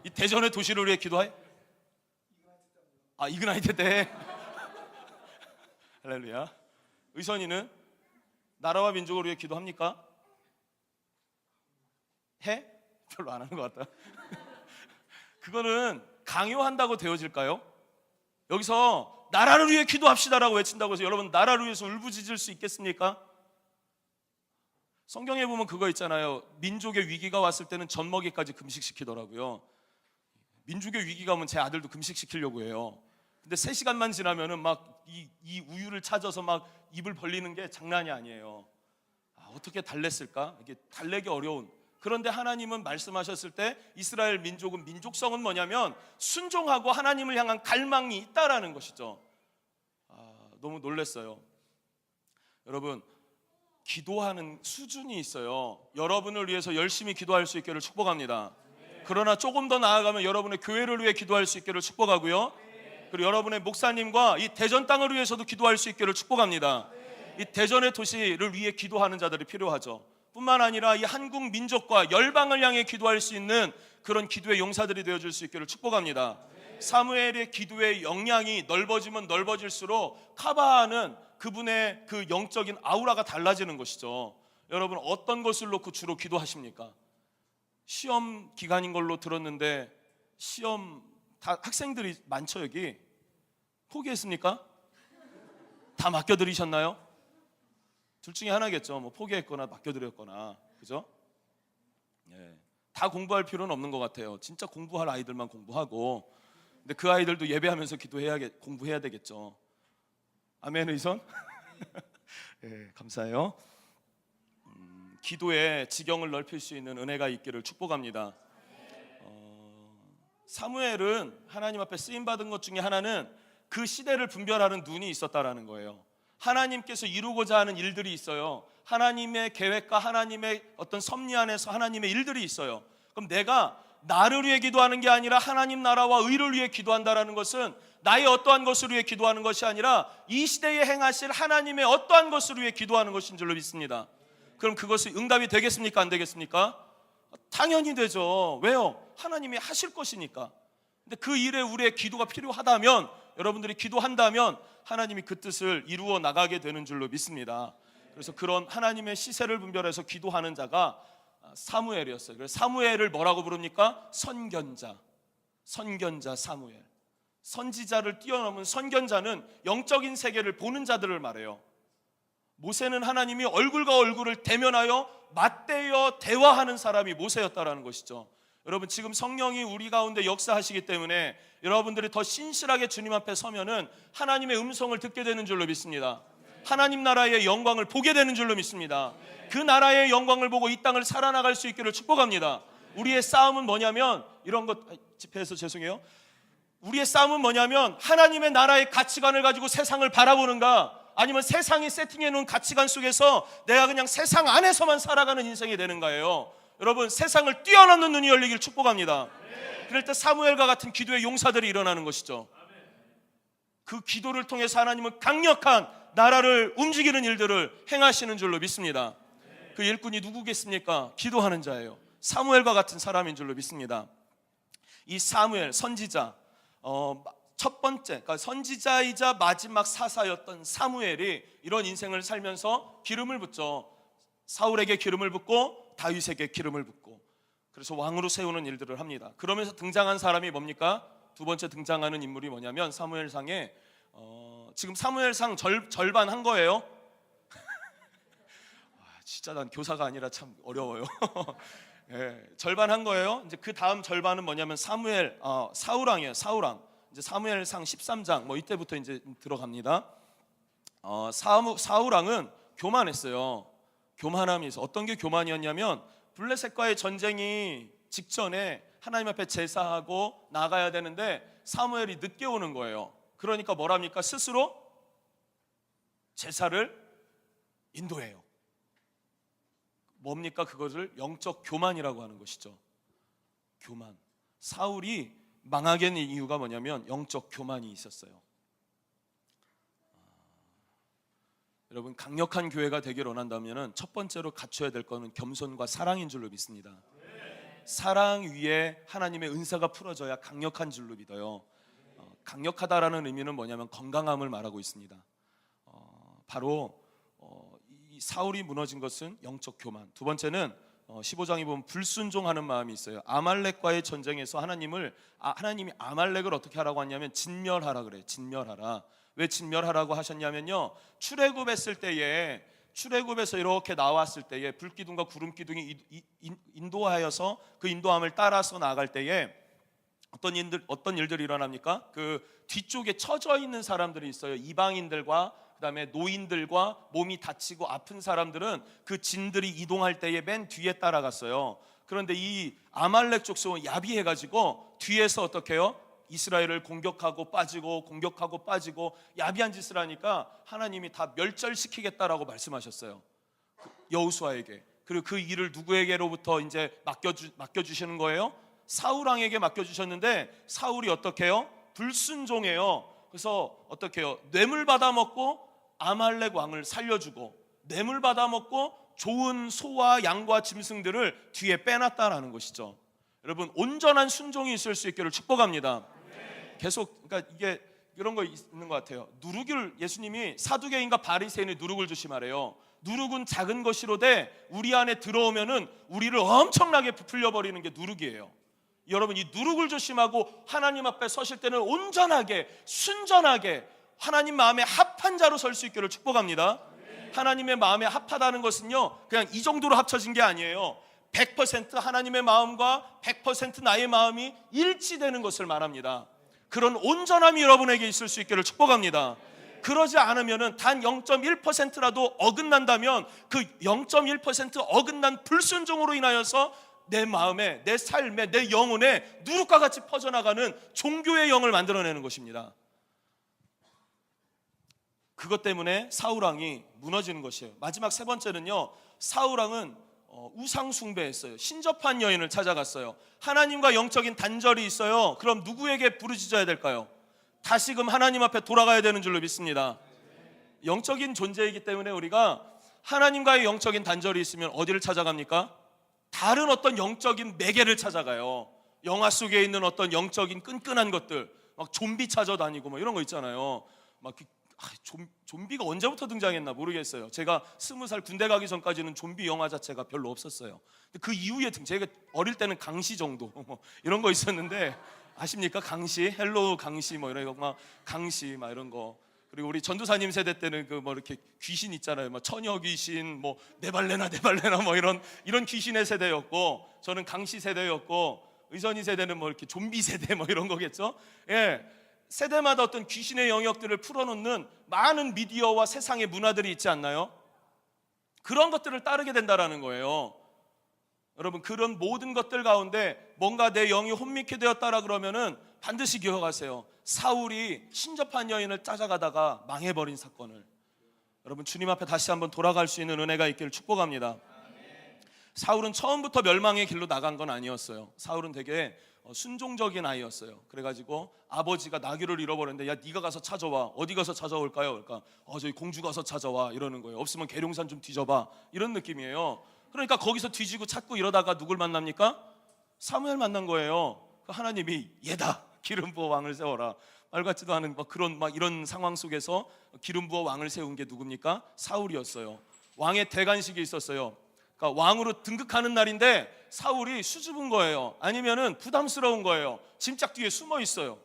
이 대전의 도시를 위해 기도해? 이그나이트 때 할렐루야. 의선이는 나라와 민족을 위해 기도합니까? 해? 별로 안 하는 것 같다. 그거는 강요한다고 되어질까요? 여기서 나라를 위해 기도합시다라고 외친다고 해서 여러분 나라를 위해서 울부짖을 수 있겠습니까? 성경에 보면 그거 있잖아요. 민족의 위기가 왔을 때는 젖먹이까지 금식시키더라고요. 민족의 위기가 오면 제 아들도 금식시키려고 해요. 근데 3시간만 지나면은 막 이 우유를 찾아서 막 입을 벌리는 게 장난이 아니에요. 어떻게 달랬을까? 이게 달래기 어려운. 그런데 하나님은 말씀하셨을 때 이스라엘 민족은 민족성은 뭐냐면 순종하고 하나님을 향한 갈망이 있다라는 것이죠. 너무 놀랐어요. 여러분 기도하는 수준이 있어요. 여러분을 위해서 열심히 기도할 수 있기를 축복합니다. 그러나 조금 더 나아가면 여러분의 교회를 위해 기도할 수 있기를 축복하고요. 그리고 여러분의 목사님과 이 대전 땅을 위해서도 기도할 수 있기를 축복합니다. 이 대전의 도시를 위해 기도하는 자들이 필요하죠. 뿐만 아니라 이 한국 민족과 열방을 향해 기도할 수 있는 그런 기도의 용사들이 되어줄 수 있기를 축복합니다. 사무엘의 기도의 역량이 넓어지면 넓어질수록 카바하는 그분의 그 영적인 아우라가 달라지는 것이죠. 여러분 어떤 것을 놓고 주로 기도하십니까? 시험 기간인 걸로 들었는데 시험 다 학생들이 많죠. 여기 포기했습니까? 다 맡겨드리셨나요? 둘 중에 하나겠죠. 뭐 포기했거나 맡겨드렸거나, 그죠? 다 공부할 필요는 없는 것 같아요. 진짜 공부할 아이들만 공부하고, 근데 그 아이들도 예배하면서 공부해야 되겠죠. 아멘 의선? 감사해요. 기도의 지경을 넓힐 수 있는 은혜가 있기를 축복합니다. 사무엘은 하나님 앞에 쓰임 받은 것 중에 하나는 그 시대를 분별하는 눈이 있었다라는 거예요. 하나님께서 이루고자 하는 일들이 있어요. 하나님의 계획과 하나님의 어떤 섭리 안에서 하나님의 일들이 있어요. 그럼 내가 나를 위해 기도하는 게 아니라 하나님 나라와 의를 위해 기도한다라는 것은 나의 어떠한 것을 위해 기도하는 것이 아니라 이 시대에 행하실 하나님의 어떠한 것을 위해 기도하는 것인 줄로 믿습니다. 그럼 그것이 응답이 되겠습니까? 안 되겠습니까? 당연히 되죠. 왜요? 하나님이 하실 것이니까. 근데 그 일에 우리의 기도가 필요하다면, 여러분들이 기도한다면 하나님이 그 뜻을 이루어 나가게 되는 줄로 믿습니다. 그래서 그런 하나님의 시세를 분별해서 기도하는 자가 사무엘이었어요. 그래서 사무엘을 뭐라고 부릅니까? 선견자. 선견자 사무엘. 선지자를 뛰어넘은 선견자는 영적인 세계를 보는 자들을 말해요. 모세는 하나님이 얼굴과 얼굴을 대면하여 맞대어 대화하는 사람이 모세였다라는 것이죠. 여러분, 지금 성령이 우리 가운데 역사하시기 때문에 여러분들이 더 신실하게 주님 앞에 서면은 하나님의 음성을 듣게 되는 줄로 믿습니다. 하나님 나라의 영광을 보게 되는 줄로 믿습니다. 그 나라의 영광을 보고 이 땅을 살아나갈 수 있기를 축복합니다. 우리의 싸움은 뭐냐면, 이런 것 집회에서 죄송해요. 우리의 싸움은 뭐냐면 하나님의 나라의 가치관을 가지고 세상을 바라보는가, 아니면 세상이 세팅해 놓은 가치관 속에서 내가 그냥 세상 안에서만 살아가는 인생이 되는 거예요. 여러분, 세상을 뛰어넘는 눈이 열리길 축복합니다. 그럴 때 사무엘과 같은 기도의 용사들이 일어나는 것이죠. 그 기도를 통해서 하나님은 강력한 나라를 움직이는 일들을 행하시는 줄로 믿습니다. 그 일꾼이 누구겠습니까? 기도하는 자예요. 사무엘과 같은 사람인 줄로 믿습니다. 이 사무엘 선지자, 첫 번째, 그러니까 선지자이자 마지막 사사였던 사무엘이 이런 인생을 살면서 기름을 붓죠. 사울에게 기름을 붓고 다윗에게 기름을 붓고, 그래서 왕으로 세우는 일들을 합니다. 그러면서 등장한 사람이 뭡니까? 두 번째 등장하는 인물이 뭐냐면 사무엘상에 지금 사무엘상 절반 한 거예요. 진짜 난 교사가 아니라 참 어려워요. 네, 절반 한 거예요. 이제 그 다음 절반은 뭐냐면 사울왕이에요. 사울왕. 이제 사무엘상 13장 뭐 이때부터 이제 들어갑니다. 사울왕은 교만했어요. 교만함이 있어. 어떤 게 교만이었냐면, 블레셋과의 전쟁이 직전에 하나님 앞에 제사하고 나가야 되는데 사무엘이 늦게 오는 거예요. 그러니까 뭐랍니까? 스스로 제사를 인도해요. 뭡니까? 그것을 영적 교만이라고 하는 것이죠. 교만. 사울이 망하게 된 이유가 뭐냐면 영적 교만이 있었어요. 여러분, 강력한 교회가 되길 원한다면 첫 번째로 갖춰야 될 것은 겸손과 사랑인 줄로 믿습니다. 사랑 위에 하나님의 은사가 풀어져야 강력한 줄로 믿어요. 강력하다라는 의미는 뭐냐면 건강함을 말하고 있습니다. 바로 이 사울이 무너진 것은 영적 교만. 두 번째는 15장에 보면 불순종하는 마음이 있어요. 아말렉과의 전쟁에서 하나님이 아말렉을 어떻게 하라고 하냐면 진멸하라 그래요. 진멸하라. 왜 진멸하라고 하셨냐면요, 출애굽했을 때에, 출애굽에서 이렇게 나왔을 때에 불기둥과 구름기둥이 인도하여서 그 인도함을 따라서 나아갈 때에 어떤 일들이 일어납니까? 그 뒤쪽에 처져 있는 사람들이 있어요. 이방인들과 그다음에 노인들과 몸이 다치고 아픈 사람들은 그 진들이 이동할 때에 맨 뒤에 따라갔어요. 그런데 이 아말렉 족속은 야비해가지고 뒤에서 어떻게 해요? 이스라엘을 공격하고 빠지고 야비한 짓을 하니까 하나님이 다 멸절시키겠다라고 말씀하셨어요. 여호수아에게. 그리고 그 일을 누구에게로부터 이제 맡겨주시는 거예요? 사울왕에게 맡겨주셨는데 사울이 어떻게 해요? 불순종해요. 그래서 어떻게 해요? 뇌물 받아먹고 아말렉 왕을 살려주고, 뇌물 받아먹고 좋은 소와 양과 짐승들을 뒤에 빼놨다라는 것이죠. 여러분, 온전한 순종이 있을 수 있기를 축복합니다. 계속, 그러니까 이게 이런 거 있는 것 같아요. 누룩을, 예수님이 사두개인과 바리새인의 누룩을 조심하래요. 누룩은 작은 것이로되 우리 안에 들어오면은 우리를 엄청나게 부풀려 버리는 게 누룩이에요. 여러분, 이 누룩을 조심하고 하나님 앞에 서실 때는 온전하게 순전하게 하나님 마음에 합한 자로 설 수 있기를 축복합니다. 하나님의 마음에 합하다는 것은요, 그냥 이 정도로 합쳐진 게 아니에요. 100% 하나님의 마음과 100% 나의 마음이 일치되는 것을 말합니다. 그런 온전함이 여러분에게 있을 수 있기를 축복합니다. 그러지 않으면 단 0.1%라도 어긋난다면 그 0.1% 어긋난 불순종으로 인하여서 내 마음에, 내 삶에, 내 영혼에 누룩과 같이 퍼져나가는 종교의 영을 만들어내는 것입니다. 그것 때문에 사울왕이 무너지는 것이에요. 마지막 세 번째는요, 사울왕은 우상 숭배했어요. 신접한 여인을 찾아갔어요. 하나님과 영적인 단절이 있어요. 그럼 누구에게 부르짖어야 될까요? 다시금 하나님 앞에 돌아가야 되는 줄로 믿습니다. 영적인 존재이기 때문에 우리가 하나님과의 영적인 단절이 있으면 어디를 찾아갑니까? 다른 어떤 영적인 매개를 찾아가요. 영화 속에 있는 어떤 영적인 끈끈한 것들, 막 좀비 찾아다니고 뭐 이런 거 있잖아요. 막 좀비가 언제부터 등장했나 모르겠어요. 제가 20살 군대 가기 전까지는 좀비 영화 자체가 별로 없었어요. 그 이후에 제가 어릴 때는 강시 정도 뭐 이런 거 있었는데, 아십니까? 강시, 헬로우 강시 뭐 이런 거, 막 강시 막 이런 거. 그리고 우리 전도사님 세대 때는 그 뭐 이렇게 귀신 있잖아요. 뭐 처녀 귀신, 뭐 네발레나 뭐 이런 귀신의 세대였고, 저는 강시 세대였고, 의선이 세대는 뭐 이렇게 좀비 세대 뭐 이런 거겠죠. 예. 세대마다 어떤 귀신의 영역들을 풀어놓는 많은 미디어와 세상의 문화들이 있지 않나요? 그런 것들을 따르게 된다라는 거예요. 여러분, 그런 모든 것들 가운데 뭔가 내 영이 혼미케 되었다라 그러면은 반드시 기억하세요. 사울이 신접한 여인을 찾아가다가 망해버린 사건을. 여러분, 주님 앞에 다시 한번 돌아갈 수 있는 은혜가 있기를 축복합니다. 사울은 처음부터 멸망의 길로 나간 건 아니었어요. 사울은 되게 순종적인 아이였어요. 그래가지고 아버지가 나귀를 잃어버렸는데, 야, 네가 가서 찾아와. 어디 가서 찾아올까요? 그러니까 저기 공주 가서 찾아와 이러는 거예요. 없으면 계룡산 좀 뒤져봐 이런 느낌이에요. 그러니까 거기서 뒤지고 찾고 이러다가 누굴 만납니까? 사무엘 만난 거예요. 하나님이 얘다, 기름 부어 왕을 세워라. 말 같지도 않은 그런 이런 상황 속에서 기름 부어 왕을 세운 게 누굽니까? 사울이었어요. 왕의 대관식이 있었어요. 그러니까 왕으로 등극하는 날인데 사울이 수줍은 거예요. 아니면은 부담스러운 거예요. 짐짝 뒤에 숨어 있어요.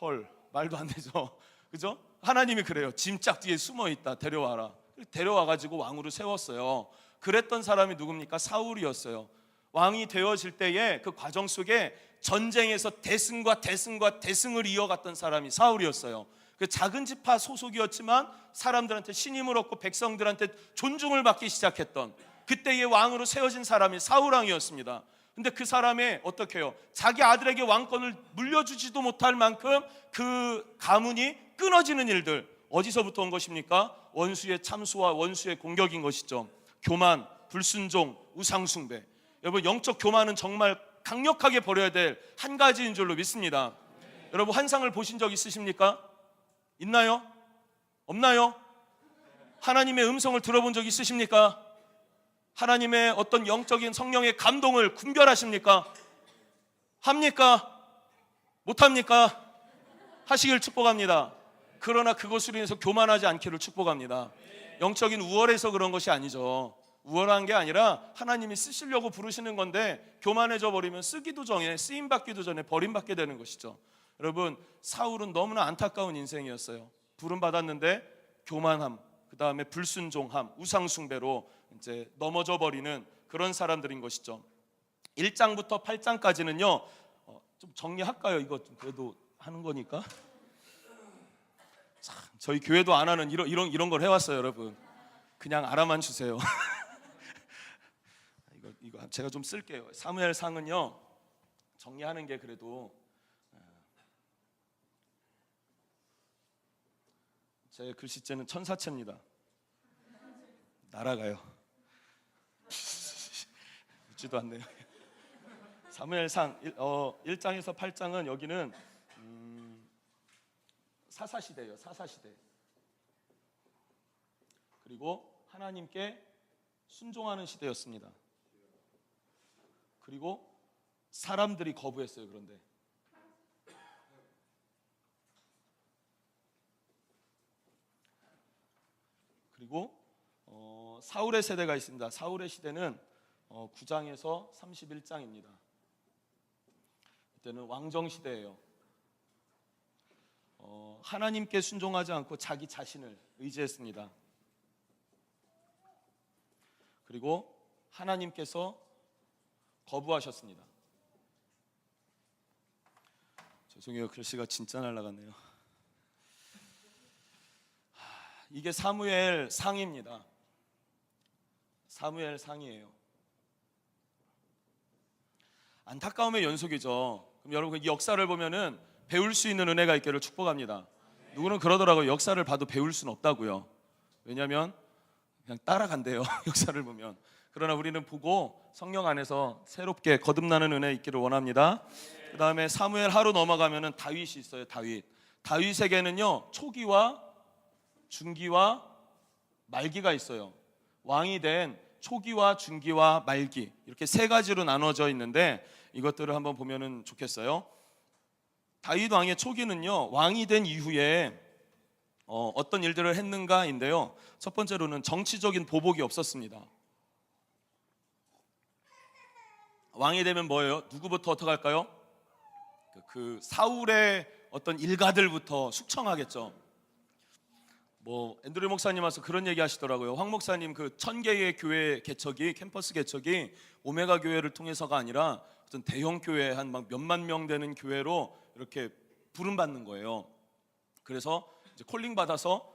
헐, 말도 안 되죠. 그죠? 하나님이 그래요. 짐짝 뒤에 숨어 있다. 데려와라. 데려와가지고 왕으로 세웠어요. 그랬던 사람이 누굽니까? 사울이었어요. 왕이 되어질 때에 그 과정 속에 전쟁에서 대승과 대승을 이어갔던 사람이 사울이었어요. 그 작은 지파 소속이었지만 사람들한테 신임을 얻고 백성들한테 존중을 받기 시작했던, 그때의 왕으로 세워진 사람이 사울왕이었습니다. 근데 그 사람이 어떻게 해요? 자기 아들에게 왕권을 물려주지도 못할 만큼 그 가문이 끊어지는 일들, 어디서부터 온 것입니까? 원수의 참수와 원수의 공격인 것이죠. 교만, 불순종, 우상숭배. 여러분, 영적 교만은 정말 강력하게 버려야 될 한 가지인 줄로 믿습니다. 여러분, 환상을 보신 적 있으십니까? 있나요? 없나요? 하나님의 음성을 들어본 적 있으십니까? 하나님의 어떤 영적인 성령의 감동을 분별하십니까? 합니까? 못합니까? 하시길 축복합니다. 그러나 그것으로 인해서 교만하지 않기를 축복합니다. 영적인 우월해서 그런 것이 아니죠. 우월한 게 아니라 하나님이 쓰시려고 부르시는 건데, 교만해져 버리면 쓰기도 전에, 쓰임받기도 전에 버림받게 되는 것이죠. 여러분, 사울은 너무나 안타까운 인생이었어요. 부름받았는데 교만함, 그 다음에 불순종함, 우상숭배로 이제 넘어져 버리는 그런 사람들인 것이죠. 1장부터 8장까지는요 좀 정리할까요? 이거 좀 그래도 하는 거니까. 참, 저희 교회도 안 하는 이런 걸 해왔어요. 여러분, 그냥 알아만 주세요. 이거 제가 좀 쓸게요. 사무엘상은요 정리하는 게 그래도 제 글씨체는 천사체입니다. 날아가요. 웃지도 않네요. 사무엘상 1장에서 8장은 여기는 사사시대예요. 사사시대. 그리고 하나님께 순종하는 시대였습니다. 그리고 사람들이 거부했어요. 그런데 그리고 사울의 세대가 있습니다. 사울의 시대는 9장에서 31장입니다. 이때는 왕정 시대예요. 하나님께 순종하지 않고 자기 자신을 의지했습니다. 그리고 하나님께서 거부하셨습니다. 죄송해요. 글씨가 진짜 날아갔네요. 이게 사무엘 상입니다. 사무엘 상이에요. 안타까움의 연속이죠. 그럼 여러분 이 역사를 보면은 배울 수 있는 은혜가 있기를 축복합니다. 누구는 그러더라고요. 역사를 봐도 배울 수는 없다고요. 왜냐하면 그냥 따라간대요. 역사를 보면. 그러나 우리는 보고 성령 안에서 새롭게 거듭나는 은혜 있기를 원합니다. 그 다음에 사무엘 하루 넘어가면은 다윗이 있어요. 다윗에게는요 초기와 중기와 말기가 있어요. 왕이 된 초기와 중기와 말기, 이렇게 세 가지로 나눠져 있는데 이것들을 한번 보면은 좋겠어요. 다윗 왕의 초기는요 왕이 된 이후에 어떤 일들을 했는가인데요. 첫 번째로는 정치적인 보복이 없었습니다. 왕이 되면 뭐예요? 누구부터 어떻게 할까요? 그 사울의 어떤 일가들부터 숙청하겠죠. 앤드류 목사님 와서 그런 얘기 하시더라고요. 황 목사님 그 1000개의 교회 개척이, 캠퍼스 개척이 오메가 교회를 통해서가 아니라 어떤 대형 교회 한 막 몇만 명 되는 교회로 이렇게 부름받는 거예요. 그래서 이제 콜링 받아서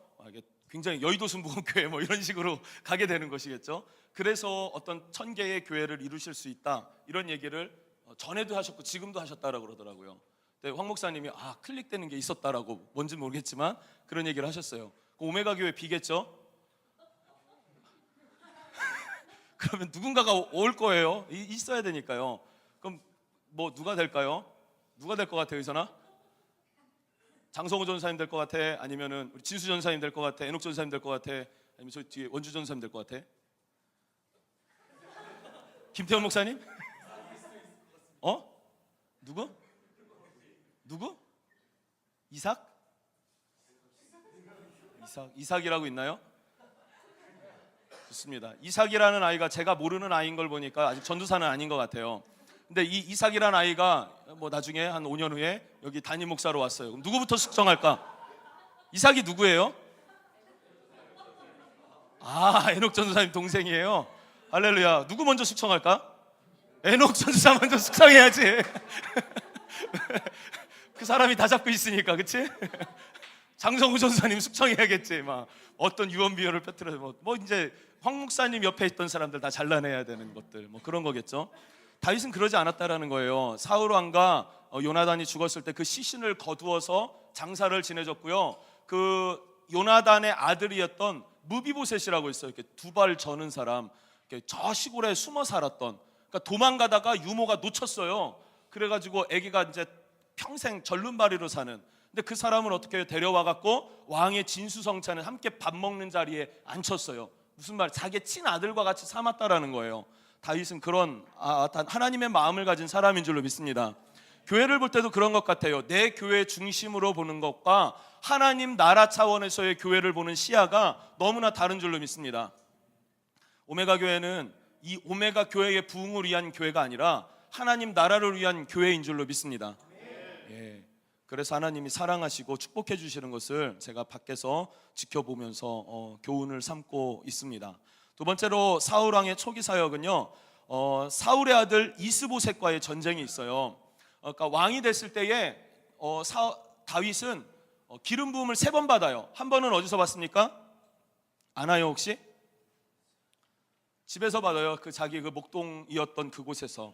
굉장히 여의도 순복음교회 뭐 이런 식으로 가게 되는 것이겠죠. 그래서 어떤 1000개의 교회를 이루실 수 있다, 이런 얘기를 전에도 하셨고 지금도 하셨다라고 그러더라고요. 근데 황 목사님이 클릭되는 게 있었다라고, 뭔지 모르겠지만 그런 얘기를 하셨어요. 오메가 교회 비겠죠? 그러면 누군가가 올 거예요. 있어야 되니까요. 그럼 누가 될까요? 누가 될 것 같아요, 이선아? 장성호 전사님 될 것 같아? 아니면은 우리 진수 전사님 될 것 같아? 애녹 전사님 될 것 같아? 아니면 저 뒤에 원주 전사님 될 것 같아? 김태원 목사님? 누구? 이삭이라고 있나요? 좋습니다. 이삭이라는 아이가 제가 모르는 아이인 걸 보니까 아직 전도사는 아닌 것 같아요. 근데 이 이삭이라는 아이가 나중에 한 5년 후에 여기 담임 목사로 왔어요. 그럼 누구부터 숙청할까? 이삭이 누구예요? 에녹 전도사님 동생이에요. 할렐루야. 누구 먼저 숙청할까? 에녹 전도사 먼저 숙청해야지. 그 사람이 다 잡고 있으니까, 그치? 장성우 전사님 숙청해야겠지. 어떤 유언비어를 펴뜨려서 이제 황 목사님 옆에 있던 사람들 다 잘라내야 되는 것들, 그런 거겠죠. 다윗은 그러지 않았다라는 거예요. 사울 왕과 요나단이 죽었을 때 그 시신을 거두어서 장사를 지내줬고요. 그 요나단의 아들이었던 무비보셋이라고 있어요. 이렇게 두 발 저는 사람, 이렇게 저 시골에 숨어 살았던, 그러니까 도망가다가 유모가 놓쳤어요. 그래가지고 아기가 이제 평생 절름발이로 사는. 근데 그 사람을 어떻게 데려와 갖고 왕의 진수성찬에 함께 밥 먹는 자리에 앉혔어요. 무슨 말? 자기 친아들과 같이 삼았다라는 거예요. 다윗은 그런 하나님의 마음을 가진 사람인 줄로 믿습니다. 교회를 볼 때도 그런 것 같아요. 내 교회 중심으로 보는 것과 하나님 나라 차원에서의 교회를 보는 시야가 너무나 다른 줄로 믿습니다. 오메가 교회는 이 오메가 교회의 부흥을 위한 교회가 아니라 하나님 나라를 위한 교회인 줄로 믿습니다. 그래서 하나님이 사랑하시고 축복해 주시는 것을 제가 밖에서 지켜보면서 교훈을 삼고 있습니다. 두 번째로 사울 왕의 초기 사역은요, 사울의 아들 이스보셋과의 전쟁이 있어요. 그러니까 왕이 됐을 때에 다윗은 기름 부음을 3번 받아요. 한 번은 어디서 받습니까? 아나요 혹시? 집에서 받아요. 자기 목동이었던 그곳에서.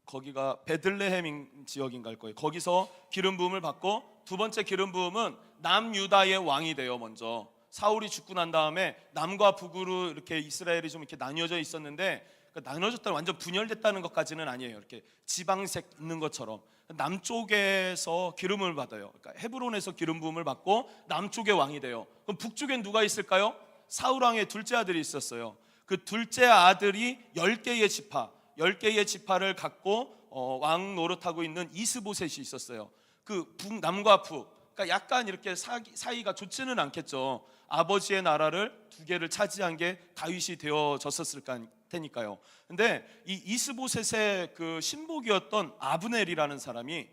거기가 베들레헴 지역인가 할 거예요. 거기서 기름 부음을 받고, 두 번째 기름 부음은 남유다의 왕이 돼요. 먼저 사울이 죽고 난 다음에 남과 북으로 이렇게 이스라엘이 좀 이렇게 나뉘어져 있었는데, 나눠졌다는 완전 분열됐다는 것까지는 아니에요. 이렇게 지방색 있는 것처럼 남쪽에서 기름을 받아요. 그러니까 헤브론에서 기름 부음을 받고 남쪽의 왕이 돼요. 그럼 북쪽엔 누가 있을까요? 사울 왕의 둘째 아들이 있었어요. 그 둘째 아들이 10개의 지파를 갖고 왕 노릇하고 있는 이스보셋이 있었어요. 그 남과 북, 그러니까 약간 이렇게 사이가 좋지는 않겠죠. 아버지의 나라를 2개를 차지한 게 다윗이 되어졌었을 테니까요. 근데 이 이스보셋의 그 신복이었던 아브넬이라는 사람이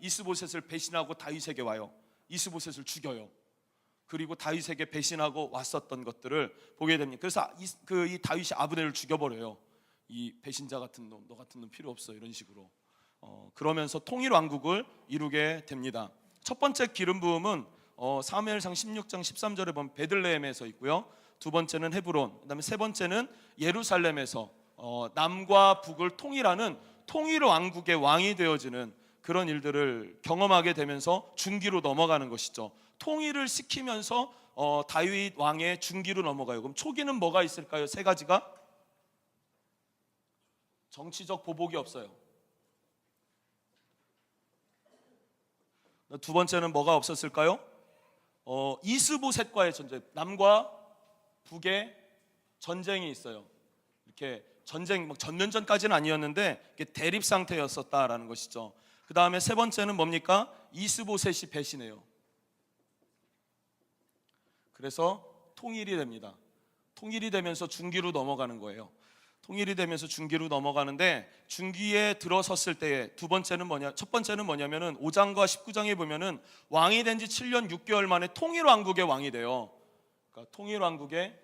이스보셋을 배신하고 다윗에게 와요. 이스보셋을 죽여요. 그리고 다윗에게 배신하고 왔었던 것들을 보게 됩니다. 그래서 이 다윗이 아브넬을 죽여버려요. 이 배신자 같은 놈, 너 같은 놈 필요 없어, 이런 식으로. 그러면서 통일 왕국을 이루게 됩니다. 첫 번째 기름 부음은 사무엘상 16장 13절에 보면 베들레헴에서 있고요. 두 번째는 헤브론, 그다음에 세 번째는 예루살렘에서 남과 북을 통일하는 통일 왕국의 왕이 되어지는 그런 일들을 경험하게 되면서 중기로 넘어가는 것이죠. 통일을 시키면서 다윗 왕의 중기로 넘어가요. 그럼 초기는 뭐가 있을까요? 세 가지가. 정치적 보복이 없어요. 두 번째는 뭐가 없었을까요? 이스보셋과의 전쟁, 남과 북의 전쟁이 있어요. 이렇게 전쟁, 막 전면전까지는 아니었는데 대립 상태였었다라는 것이죠. 그 다음에 세 번째는 뭡니까? 이스보셋이 배신해요. 그래서 통일이 됩니다. 통일이 되면서 중기로 넘어가는 거예요. 통일이 되면서 중기로 넘어가는데, 중기에 들어섰을 때에 첫 번째는 뭐냐면은 5장과 19장에 보면은 왕이 된 지 7년 6개월 만에 통일 왕국의 왕이 돼요. 그러니까 통일 왕국의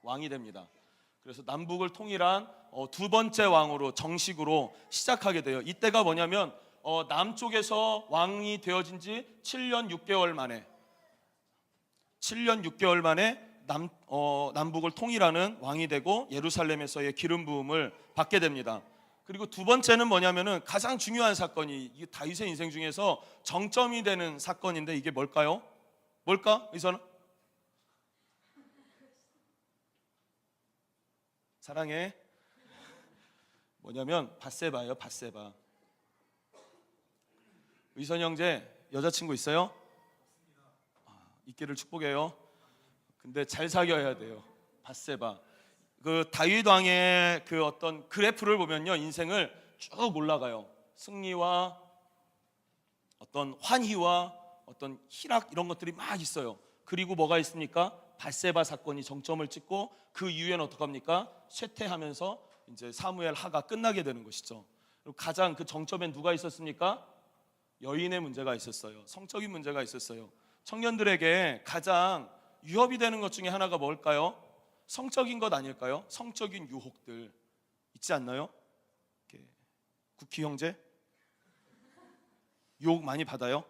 왕이 됩니다. 그래서 남북을 통일한 두 번째 왕으로 정식으로 시작하게 돼요. 이때가 뭐냐면 남쪽에서 왕이 되어진 지 7년 6개월 만에 남북을 통일하는 왕이 되고 예루살렘에서의 기름 부음을 받게 됩니다. 그리고 두 번째는 뭐냐면은 가장 중요한 사건이, 이게 다윗의 인생 중에서 정점이 되는 사건인데, 이게 뭘까요? 뭘까? 의선아? 사랑해. 뭐냐면 밧세바예요. 밧세바. 의선 형제 여자친구 있어요? 있기를 축복해요. 근데 잘 사귀어야 돼요. 밧세바. 그 다윗 왕의 그 어떤 그래프를 보면요, 인생을 쭉 올라가요. 승리와 어떤 환희와 어떤 희락, 이런 것들이 막 있어요. 그리고 뭐가 있습니까? 밧세바 사건이 정점을 찍고 그 이후에는 어떡합니까? 쇠퇴하면서 이제 사무엘 하가 끝나게 되는 것이죠. 그리고 가장 그 정점엔 누가 있었습니까? 여인의 문제가 있었어요. 성적인 문제가 있었어요. 청년들에게 가장 유협이 되는 것 중에 하나가 뭘까요? 성적인 것 아닐까요? 성적인 유혹들 있지 않나요? 쿠키 형제? 유혹 많이 받아요?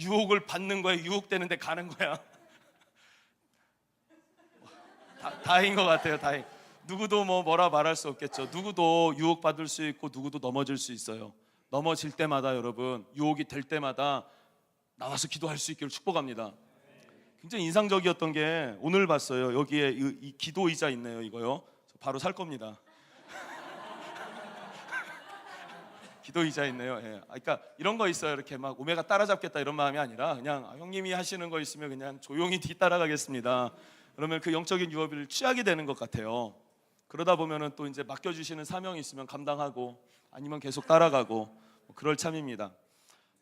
유혹을 받는 거야? 유혹되는데 가는 거야? 다행인 것 같아요. 다행. 누구도 뭐라 말할 수 없겠죠. 누구도 유혹받을 수 있고 누구도 넘어질 수 있어요. 넘어질 때마다 여러분, 유혹이 될 때마다 나와서 기도할 수 있기를 축복합니다. 굉장히 인상적이었던 게 오늘 봤어요. 여기에 이 기도 의자 있네요. 이거요. 바로 살 겁니다. 기도 의자 있네요. 예. 그러니까 이런 거 있어요. 이렇게 막 오메가 따라잡겠다 이런 마음이 아니라 그냥 형님이 하시는 거 있으면 그냥 조용히 뒤따라가겠습니다. 그러면 그 영적인 유업을 취하게 되는 것 같아요. 그러다 보면은 또 이제 맡겨주시는 사명이 있으면 감당하고 아니면 계속 따라가고 그럴 참입니다.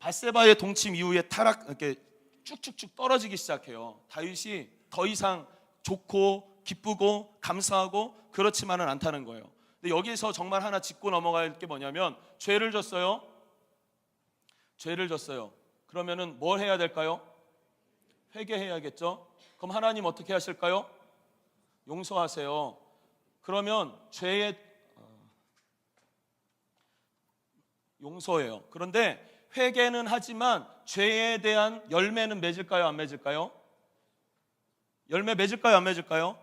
밧세바의 동침 이후에 이렇게 쭉쭉쭉 떨어지기 시작해요. 다윗이 더 이상 좋고 기쁘고 감사하고 그렇지만은 않다는 거예요. 근데 여기서 정말 하나 짚고 넘어갈 게 뭐냐면 죄를 졌어요. 죄를 졌어요. 그러면은 뭘 해야 될까요? 회개해야겠죠. 그럼 하나님 어떻게 하실까요? 용서하세요. 그러면 죄의 용서해요. 그런데 회개는 하지만 죄에 대한 열매는 맺을까요? 안 맺을까요? 열매 맺을까요? 안 맺을까요?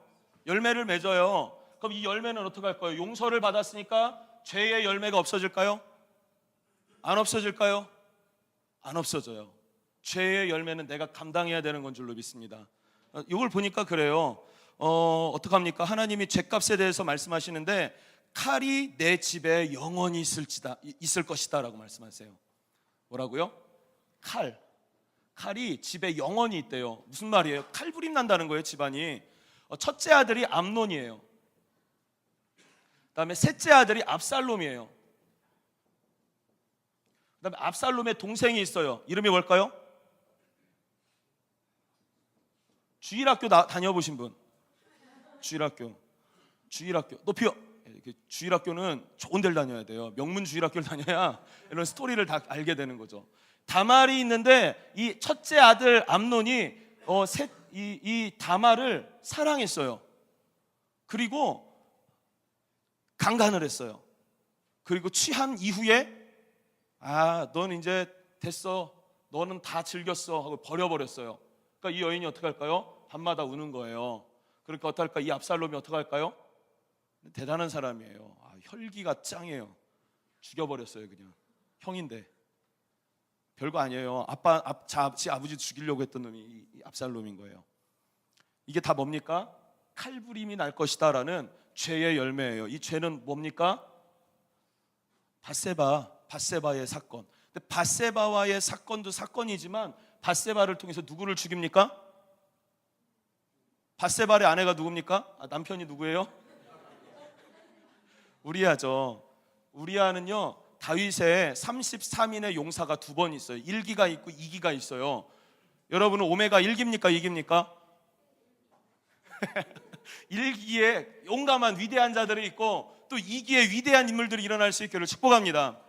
열매를 맺어요. 그럼 이 열매는 어떻게 할 거예요? 용서를 받았으니까 죄의 열매가 없어질까요? 안 없어질까요? 안 없어져요. 죄의 열매는 내가 감당해야 되는 건 줄로 믿습니다. 이걸 보니까 그래요. 어떡합니까? 하나님이 죄값에 대해서 말씀하시는데 칼이 내 집에 영원히 있을 것이다 라고 말씀하세요. 뭐라고요? 칼이 집에 영원히 있대요. 무슨 말이에요? 칼부림 난다는 거예요. 집안이. 첫째 아들이 암논이에요. 그다음에 셋째 아들이 압살롬이에요. 그다음에 압살롬의 동생이 있어요. 이름이 뭘까요? 주일학교 다녀보신 분. 주일학교 높이요. 주일학교는 좋은 데를 다녀야 돼요. 명문 주일학교를 다녀야 이런 스토리를 다 알게 되는 거죠. 다말이 있는데 이 첫째 아들 암논이 이 다말을 사랑했어요. 그리고 강간을 했어요. 그리고 취한 이후에 넌 이제 됐어, 너는 다 즐겼어 하고 버려버렸어요. 그러니까 이 여인이 어떻게 할까요? 밤마다 우는 거예요. 그러니까 어떡할까? 이 압살롬이 어떡할까요? 대단한 사람이에요. 혈기가 짱이에요. 죽여버렸어요. 그냥 형인데 별거 아니에요. 지 아버지 죽이려고 했던 놈이 이 압살롬인 거예요. 이게 다 뭡니까? 칼부림이 날 것이다라는 죄의 열매예요. 이 죄는 뭡니까? 밧세바의 사건. 근데 밧세바와의 사건도 사건이지만 밧세바를 통해서 누구를 죽입니까? 밧세바의 아내가 누굽니까? 남편이 누구예요? 우리아죠. 우리아는요, 다윗의 33인의 용사가 2번 있어요. 1기가 있고 2기가 있어요. 여러분은 오메가 1기입니까? 2기입니까? 1기에 용감한 위대한 자들이 있고 또 2기에 위대한 인물들이 일어날 수 있기를 축복합니다.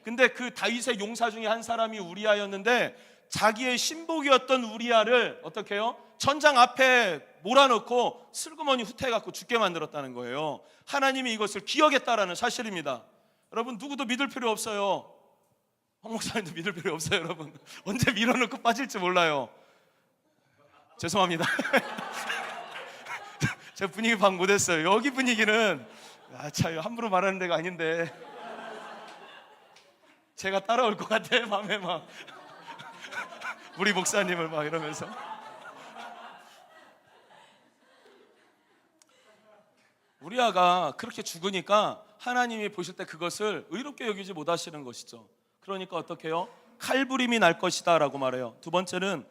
근데 그 다윗의 용사 중에 한 사람이 우리아였는데 자기의 신복이었던 우리아를 어떻게 해요? 천장 앞에 몰아넣고 슬그머니 후퇴해갖고 죽게 만들었다는 거예요. 하나님이 이것을 기억했다라는 사실입니다. 여러분, 누구도 믿을 필요 없어요. 황 목사님도 믿을 필요 없어요. 여러분, 언제 밀어넣고 빠질지 몰라요. 죄송합니다. 제가 분위기 파악 못했어요. 여기 분위기는 참 함부로 말하는 데가 아닌데 제가 따라올 것 같아. 밤에 막 우리 목사님을 막 이러면서. 우리아가 그렇게 죽으니까 하나님이 보실 때 그것을 의롭게 여기지 못하시는 것이죠. 그러니까 어떻게 해요? 칼부림이 날 것이다 라고 말해요. 두 번째는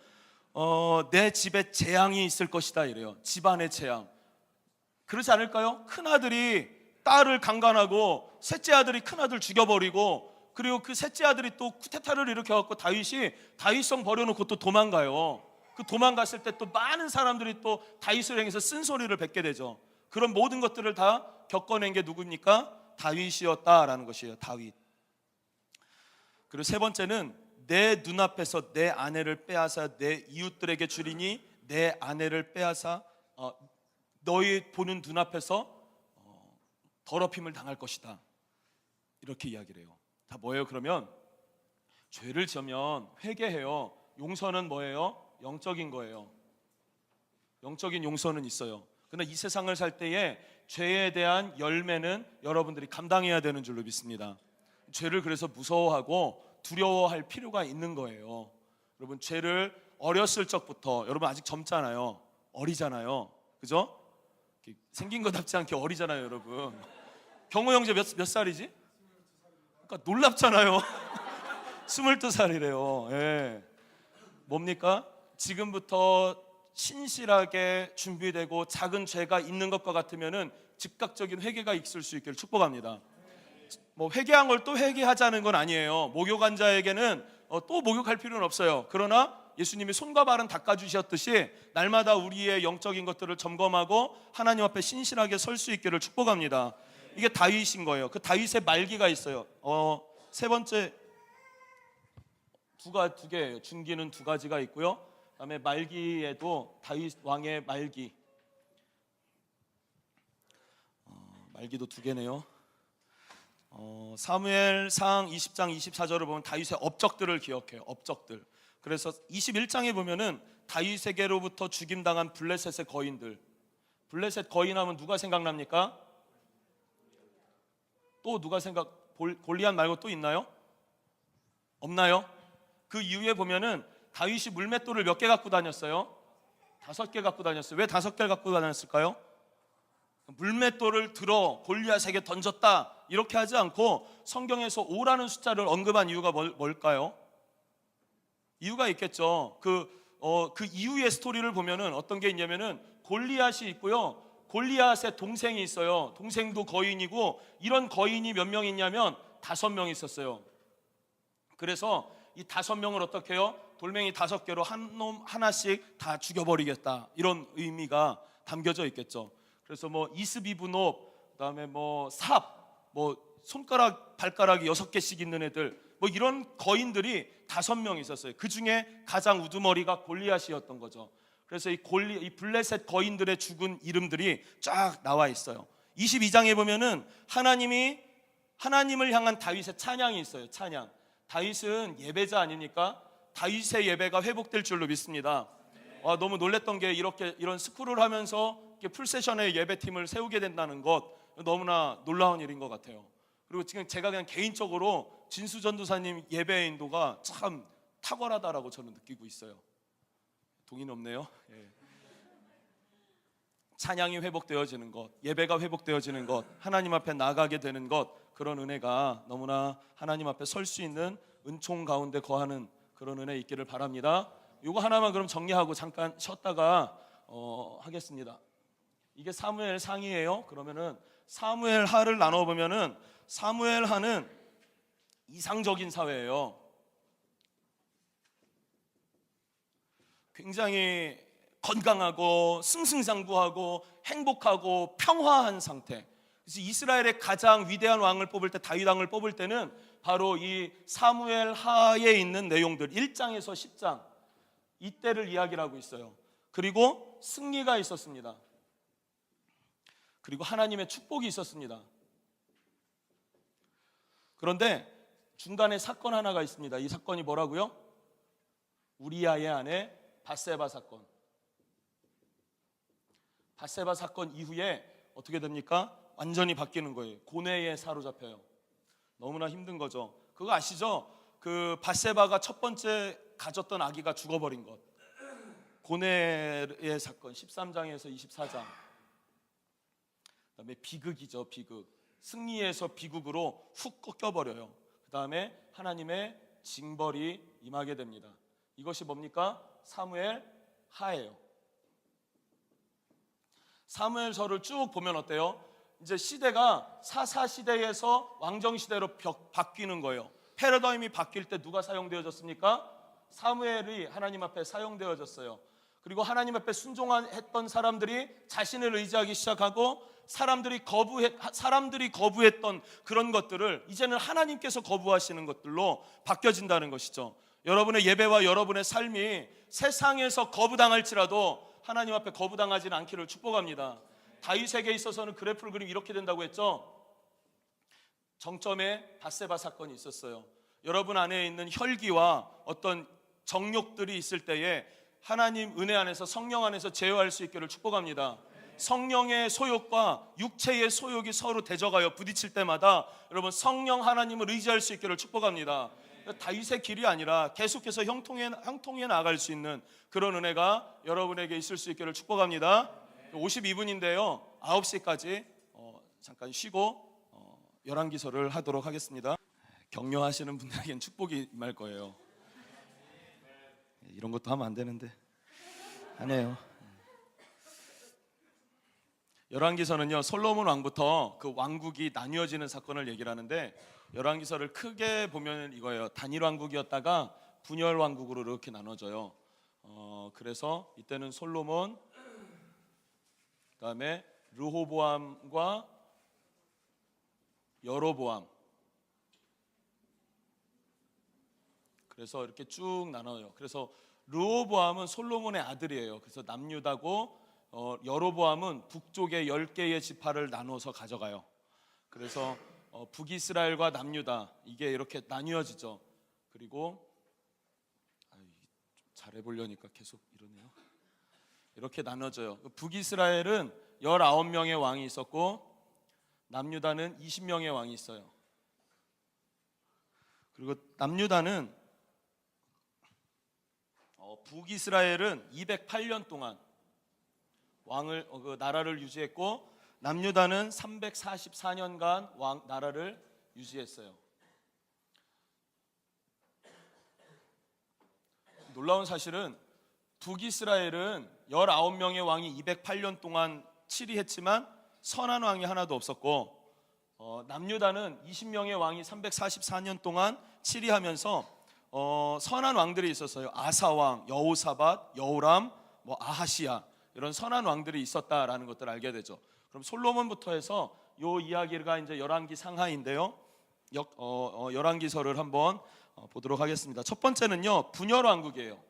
내 집에 재앙이 있을 것이다 이래요. 집안의 재앙. 그렇지 않을까요? 큰아들이 딸을 강간하고 셋째 아들이 큰아들 죽여버리고 그리고 그 셋째 아들이 또 쿠데타를 일으켜갖고 다윗이 다윗성 버려놓고 또 도망가요. 그 도망갔을 때 또 많은 사람들이 또 다윗을 향해서 쓴소리를 뱉게 되죠. 그런 모든 것들을 다 겪어낸 게 누굽니까? 다윗이었다라는 것이에요. 다윗. 그리고 세 번째는 내 눈앞에서 내 아내를 빼앗아 내 이웃들에게 주리니 내 아내를 빼앗아 너희 보는 눈앞에서 더럽힘을 당할 것이다. 이렇게 이야기를 해요. 다 뭐예요? 그러면 죄를 지으면 회개해요. 용서는 뭐예요? 영적인 거예요. 영적인 용서는 있어요. 그러나 이 세상을 살 때에 죄에 대한 열매는 여러분들이 감당해야 되는 줄로 믿습니다. 죄를 그래서 무서워하고 두려워할 필요가 있는 거예요. 여러분, 죄를 어렸을 적부터, 여러분 아직 젊잖아요. 어리잖아요. 그죠? 생긴 것답지 않게 어리잖아요, 여러분. 경호 형제 몇 살이지? 그러니까 놀랍잖아요. 22살이래요. 예. 뭡니까? 지금부터 신실하게 준비되고 작은 죄가 있는 것과 같으면은 즉각적인 회개가 있을 수 있기를 축복합니다. 뭐 회개한 걸 또 회개하자는 건 아니에요. 목욕한 자에게는 또 목욕할 필요는 없어요. 그러나 예수님이 손과 발은 닦아주셨듯이 날마다 우리의 영적인 것들을 점검하고 하나님 앞에 신실하게 설 수 있기를 축복합니다. 이게 다윗인 거예요. 그 다윗의 말기가 있어요. 세 번째 두 개예요. 중기는 2가지가 있고요. 그다음에 말기에도 다윗 왕의 말기. 말기도 2개네요. 사무엘상 20장 24절을 보면 다윗의 업적들을 기억해요. 업적들. 그래서 21장에 보면은 다윗에게로부터 죽임당한 블레셋의 거인들. 블레셋 거인하면 누가 생각납니까? 또 누가 골리앗 말고 또 있나요? 없나요? 그 이후에 보면은 다윗이 물맷돌을 몇 개 갖고 다녔어요? 5개 갖고 다녔어요. 왜 5개를 갖고 다녔을까요? 물맷돌을 들어 골리앗에게 던졌다 이렇게 하지 않고 성경에서 5라는 숫자를 언급한 이유가 뭘까요? 이유가 있겠죠. 그 이후의 스토리를 보면은 어떤 게 있냐면은 골리앗이 있고요. 골리앗의 동생이 있어요. 동생도 거인이고 이런 거인이 몇 명 있냐면 5명 있었어요. 그래서 이 5명을 어떻게 해요? 돌멩이 5개로 한 놈 하나씩 다 죽여버리겠다 이런 의미가 담겨져 있겠죠. 그래서 뭐 이스비브노b, 그다음에 뭐 삽, 뭐 손가락 발가락이 6개씩 있는 애들, 뭐 이런 거인들이 5명 있었어요. 그 중에 가장 우두머리가 골리앗이었던 거죠. 그래서 이 블레셋 거인들의 죽은 이름들이 쫙 나와 있어요. 22장에 보면은 하나님을 향한 다윗의 찬양이 있어요. 찬양. 다윗은 예배자 아닙니까? 다윗의 예배가 회복될 줄로 믿습니다. 너무 놀랬던 게 이런 스쿨을 하면서 이렇게 풀세션의 예배팀을 세우게 된다는 것, 너무나 놀라운 일인 것 같아요. 그리고 지금 제가 그냥 개인적으로 진수 전도사님 예배 인도가 참 탁월하다라고 저는 느끼고 있어요. 동의는 없네요. 예. 찬양이 회복되어지는 것, 예배가 회복되어지는 것, 하나님 앞에 나가게 되는 것, 그런 은혜가 너무나 하나님 앞에 설 수 있는 은총 가운데 거하는 그런 은혜 있기를 바랍니다. 이거 하나만 그럼 정리하고 잠깐 쉬었다가 하겠습니다. 이게 사무엘 상이에요. 그러면은 사무엘 하를 나눠보면은 사무엘 하는 이상적인 사회예요. 굉장히 건강하고 승승장구하고 행복하고 평화한 상태. 그래서 이스라엘의 가장 위대한 왕을 뽑을 때, 다윗 왕을 뽑을 때는 바로 이 사무엘 하에 있는 내용들 1장에서 10장 이때를 이야기를 하고 있어요. 그리고 승리가 있었습니다. 그리고 하나님의 축복이 있었습니다. 그런데 중간에 사건 하나가 있습니다. 이 사건이 뭐라고요? 우리아의 아내 밧세바 사건. 밧세바 사건 이후에 어떻게 됩니까? 완전히 바뀌는 거예요. 고뇌에 사로잡혀요. 너무나 힘든 거죠. 그거 아시죠? 그 밧세바가 첫 번째 가졌던 아기가 죽어버린 것. 고뇌의 사건 13장에서 24장. 그다음에 비극이죠. 비극. 승리에서 비극으로 훅 꺾여버려요. 그 다음에 하나님의 징벌이 임하게 됩니다. 이것이 뭡니까? 사무엘 하예요. 사무엘서를 쭉 보면 어때요? 이제 시대가 사사 시대에서 왕정 시대로 바뀌는 거예요. 패러다임이 바뀔 때 누가 사용되어졌습니까? 사무엘이 하나님 앞에 사용되어졌어요. 그리고 하나님 앞에 순종했던 사람들이 자신을 의지하기 시작하고 사람들이 거부했던 그런 것들을 이제는 하나님께서 거부하시는 것들로 바뀌어진다는 것이죠. 여러분의 예배와 여러분의 삶이 세상에서 거부당할지라도 하나님 앞에 거부당하지는 않기를 축복합니다. 다윗에게 있어서는 그래프를 그리면 이렇게 된다고 했죠. 정점에 밧세바 사건이 있었어요. 여러분 안에 있는 혈기와 어떤 정욕들이 있을 때에 하나님 은혜 안에서 성령 안에서 제어할 수 있기를 축복합니다. 성령의 소욕과 육체의 소욕이 서로 대적하여 부딪힐 때마다 여러분 성령 하나님을 의지할 수 있기를 축복합니다. 다윗의 길이 아니라 계속해서 형통해 나갈 수 있는 그런 은혜가 여러분에게 있을 수 있기를 축복합니다. 52분인데요 9시까지 잠깐 쉬고 열왕기서를 하도록 하겠습니다. 격려하시는 분들에겐 축복이 임할 거예요. 이런 것도 하면 안 되는데 하네요. 열왕기서는요 솔로몬 왕부터 그 왕국이 나뉘어지는 사건을 얘기를 하는데, 열왕기서를 크게 보면 이거예요. 단일 왕국이었다가 분열 왕국으로 이렇게 나눠져요. 그래서 이때는 솔로몬, 그다음에 르호보암과 여로보암, 그래서 이렇게 쭉 나눠요. 그래서 르호보암은 솔로몬의 아들이에요. 그래서 남유다고, 여로보암은 북쪽의 10개의 지파를 나눠서 가져가요. 그래서 북이스라엘과 남유다 이게 이렇게 나뉘어지죠. 그리고 잘해보려니까 계속 이러네요. 이렇게 나눠져요. 북이스라엘은 19명의 왕이 있었고 남유다는 20명의 왕이 있어요. 그리고 남유다는 북이스라엘은 208년 동안 왕을 그 나라를 유지했고 남유다는 344년간 나라를 유지했어요. 놀라운 사실은 북이스라엘은 19명의 왕이 208년 동안 치리했지만 선한 왕이 하나도 없었고, 남유다는 20명의 왕이 344년 동안 치리하면서 선한 왕들이 있었어요. 아사왕, 여호사밧, 여호람, 아하시야, 이런 선한 왕들이 있었다라는 것들을 알게 되죠. 그럼 솔로몬부터 해서 요 이야기가 이제 열왕기 상하인데요. 열왕기서를 한번 보도록 하겠습니다. 첫 번째는요 분열 왕국이에요.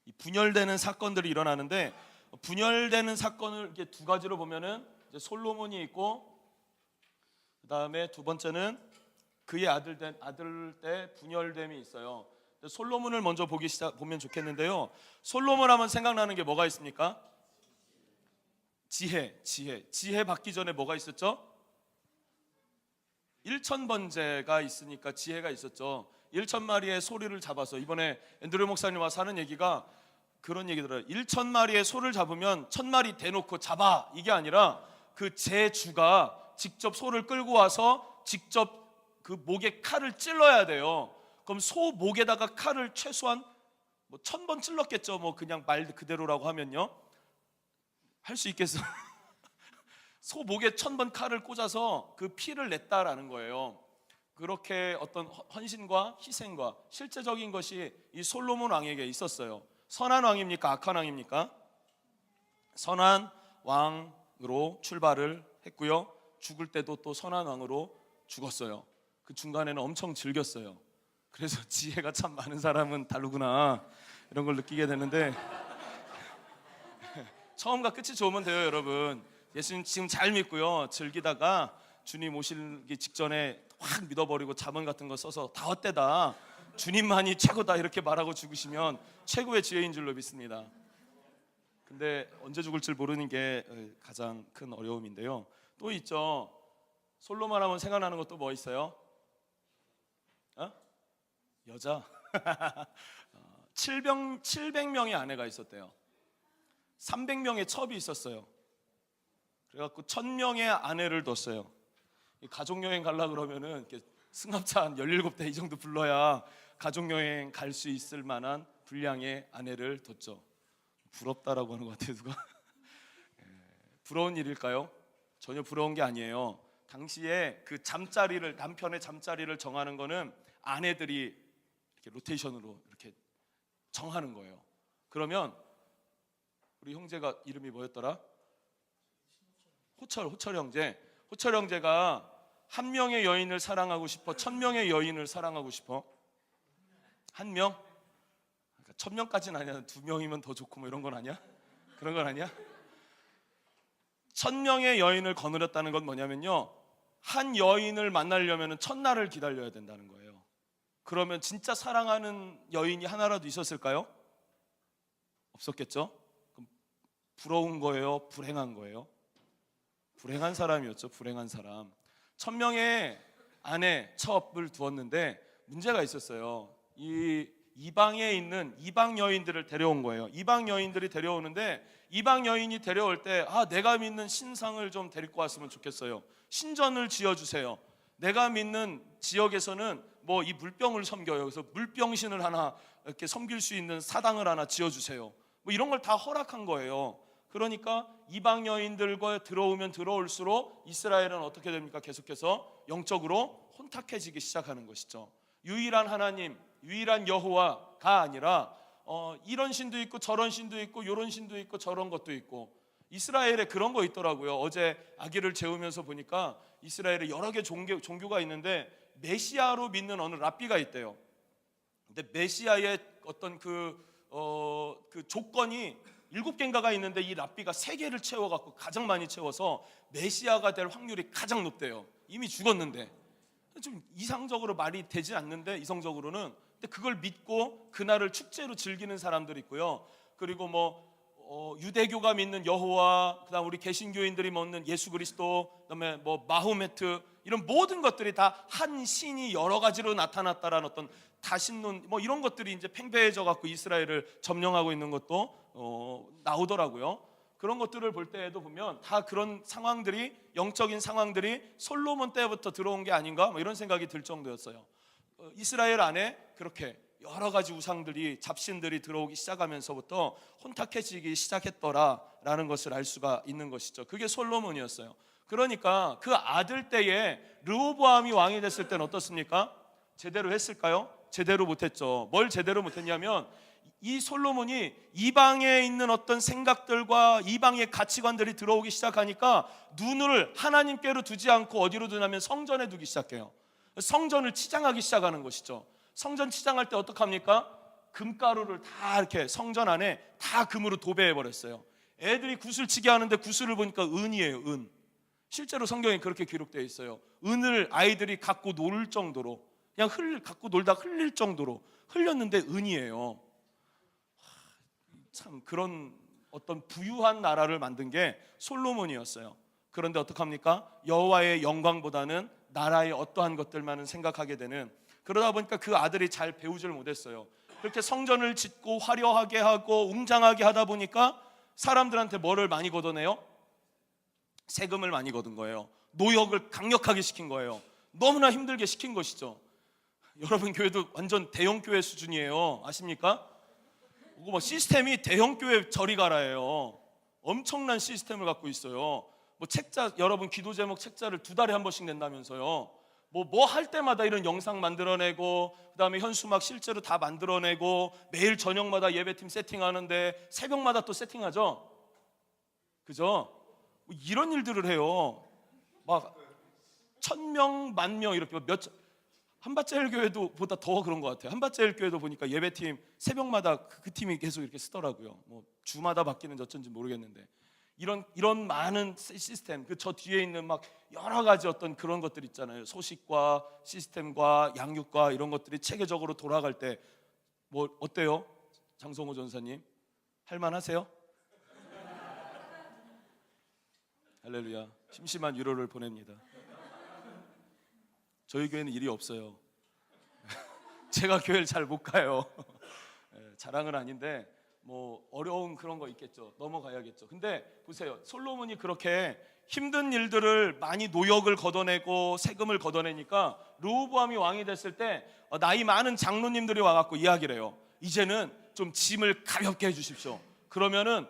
이 분열되는 사건들이 일어나는데, 분열되는 사건을 이렇게 두 가지로 보면은 이제 솔로몬이 있고, 그 다음에 두 번째는 그의 아들 때 분열됨이 있어요. 솔로몬을 먼저 보면 좋겠는데요. 솔로몬 하면 생각나는 게 뭐가 있습니까? 지혜 받기 전에 뭐가 있었죠? 1000번제가 있으니까 지혜가 있었죠. 1000마리의 소리를 잡아서, 이번에 앤드류 목사님과 사는 얘기가 그런 얘기더라고요. 1000마리의 소를 잡으면 1000마리 대놓고 잡아, 이게 아니라 그 제주가 직접 소를 끌고 와서 직접 그 목에 칼을 찔러야 돼요. 그럼 소 목에다가 칼을 최소한 1000번 찔렀겠죠. 그냥 말 그대로라고 하면요. 할 수 있겠어? 소 목에 1000번 칼을 꽂아서 그 피를 냈다라는 거예요. 그렇게 어떤 헌신과 희생과 실제적인 것이 이 솔로몬 왕에게 있었어요. 선한 왕입니까? 악한 왕입니까? 선한 왕으로 출발을 했고요. 죽을 때도 또 선한 왕으로 죽었어요. 그 중간에는 엄청 즐겼어요. 그래서 지혜가 참 많은 사람은 다르구나, 이런 걸 느끼게 되는데 처음과 끝이 좋으면 돼요, 여러분. 예수님 지금 잘 믿고요, 즐기다가 주님 오시기 직전에 확 믿어버리고 자문 같은 거 써서 다 헛되다, 주님만이 최고다, 이렇게 말하고 죽으시면 최고의 지혜인 줄로 믿습니다. 근데 언제 죽을 줄 모르는 게 가장 큰 어려움인데요. 또 있죠. 솔로몬 하면 생각나는 것도 뭐 있어요? 여자. 700명의 아내가 있었대요. 300명의 첩이 있었어요. 그래갖고 1000명의 아내를 뒀어요. 가족여행 가려고 그러면은 이렇게 승합차 한 17대 이 정도 불러야 가족여행 갈 수 있을 만한 분량의 아내를 뒀죠. 부럽다라고 하는 것 같아요, 누가? 부러운 일일까요? 전혀 부러운 게 아니에요. 당시에 그 잠자리를, 남편의 잠자리를 정하는 거는 아내들이 이렇게 로테이션으로 이렇게 정하는 거예요. 그러면 우리 형제가 이름이 뭐였더라? 호철 형제. 호철 형제가 한 명의 여인을 사랑하고 싶어, 1000명의 여인을 사랑하고 싶어? 한 명? 그러니까 1000명까지는 아니야. 2명이면 더 좋고 이런 건 아니야? 그런 건 아니야? 1000명의 여인을 거느렸다는 건 뭐냐면요, 한 여인을 만나려면 첫날을 기다려야 된다는 거예요. 그러면 진짜 사랑하는 여인이 하나라도 있었을까요? 없었겠죠? 그럼 부러운 거예요? 불행한 거예요? 불행한 사람이었죠. 불행한 사람. 1000명의 아내 첩을 두었는데 문제가 있었어요. 이 이방에 있는 이방 여인들을 데려온 거예요. 이방 여인들이 데려오는데, 이방 여인이 데려올 때 내가 믿는 신상을 좀 데리고 왔으면 좋겠어요. 신전을 지어주세요. 내가 믿는 지역에서는 이 물병을 섬겨요. 그래서 물병신을 하나 이렇게 섬길 수 있는 사당을 하나 지어주세요. 이런 걸 다 허락한 거예요. 그러니까 이방 여인들과 들어오면 들어올수록 이스라엘은 어떻게 됩니까? 계속해서 영적으로 혼탁해지기 시작하는 것이죠. 유일한 하나님, 유일한 여호와가 아니라 이런 신도 있고 저런 신도 있고 이런 신도 있고 저런 것도 있고, 이스라엘에 그런 거 있더라고요. 어제 아기를 재우면서 보니까 이스라엘에 여러 개 종교가 있는데 메시아로 믿는 어느 랍비가 있대요. 근데 메시아의 어떤 그 조건이 7개인가가 있는데 이 랍비가 3개를 채워갖고 가장 많이 채워서 메시아가 될 확률이 가장 높대요. 이미 죽었는데. 좀 이상적으로 말이 되지 않는데, 이성적으로는. 근데 그걸 믿고 그날을 축제로 즐기는 사람들이 있고요. 그리고 유대교가 믿는 여호와, 그다음 우리 개신교인들이 믿는 예수 그리스도, 그다음에 마호메트, 이런 모든 것들이 다 한 신이 여러 가지로 나타났다라는 어떤 다신론 이런 것들이 이제 팽배해져 갖고 이스라엘을 점령하고 있는 것도 나오더라고요. 그런 것들을 볼 때에도 보면 다 그런 상황들이, 영적인 상황들이 솔로몬 때부터 들어온 게 아닌가 이런 생각이 들 정도였어요. 이스라엘 안에 그렇게 여러 가지 우상들이, 잡신들이 들어오기 시작하면서부터 혼탁해지기 시작했더라라는 것을 알 수가 있는 것이죠. 그게 솔로몬이었어요. 그러니까 그 아들 때에 르호보암이 왕이 됐을 때는 어떻습니까? 제대로 했을까요? 제대로 못했죠. 뭘 제대로 못했냐면, 이 솔로몬이 이방에 있는 어떤 생각들과 이방의 가치관들이 들어오기 시작하니까 눈을 하나님께로 두지 않고 어디로 두냐면 성전에 두기 시작해요. 성전을 치장하기 시작하는 것이죠. 성전 치장할 때 어떡합니까? 금가루를 다 이렇게 성전 안에 다 금으로 도배해 버렸어요. 애들이 구슬치기 하는데 구슬을 보니까 은이에요. 은. 실제로 성경에 그렇게 기록되어 있어요. 은을 아이들이 갖고 놀 정도로, 그냥 갖고 놀다 흘릴 정도로 흘렸는데 은이에요. 참 그런 어떤 부유한 나라를 만든 게 솔로몬이었어요. 그런데 어떡합니까? 여호와의 영광보다는 나라의 어떠한 것들만은 생각하게 되는, 그러다 보니까 그 아들이 잘 배우질 못했어요. 그렇게 성전을 짓고 화려하게 하고 웅장하게 하다 보니까 사람들한테 뭐를 많이 걷어내요? 세금을 많이 걷은 거예요. 노역을 강력하게 시킨 거예요. 너무나 힘들게 시킨 것이죠. 여러분 교회도 완전 대형 교회 수준이에요. 아십니까? 뭐 시스템이 대형 교회 저리 가라예요. 엄청난 시스템을 갖고 있어요. 뭐 책자, 여러분 기도 제목 책자를 2달에 한 번씩 낸다면서요. 뭐 할 때마다 이런 영상 만들어내고, 그다음에 현수막 실제로 다 만들어내고, 매일 저녁마다 예배팀 세팅하는데 새벽마다 또 세팅하죠. 그죠? 뭐 이런 일들을 해요. 막 1000명, 10,000명 이렇게 한밭제일교회도 보다 더 그런 것 같아요. 한밭제일교회도 보니까 예배팀 새벽마다 그 팀이 계속 이렇게 쓰더라고요. 뭐 주마다 바뀌는지 어쩐지 모르겠는데 이런 많은 시스템, 그 저 뒤에 있는 막 여러 가지 어떤 그런 것들 있잖아요. 소식과 시스템과 양육과 이런 것들이 체계적으로 돌아갈 때 뭐 어때요? 장성호 전사님 할만하세요? 할렐루야. 심심한 위로를 보냅니다. 저희 교회는 일이 없어요. 제가 교회를 잘 못 가요. 자랑은 아닌데 뭐 어려운 그런 거 있겠죠. 넘어가야겠죠. 근데 보세요. 솔로몬이 그렇게 힘든 일들을 많이 노역을 걷어내고 세금을 걷어내니까 르호보암이 왕이 됐을 때 나이 많은 장로님들이 와갖고 이야기를 해요. 이제는 좀 짐을 가볍게 해주십시오. 그러면은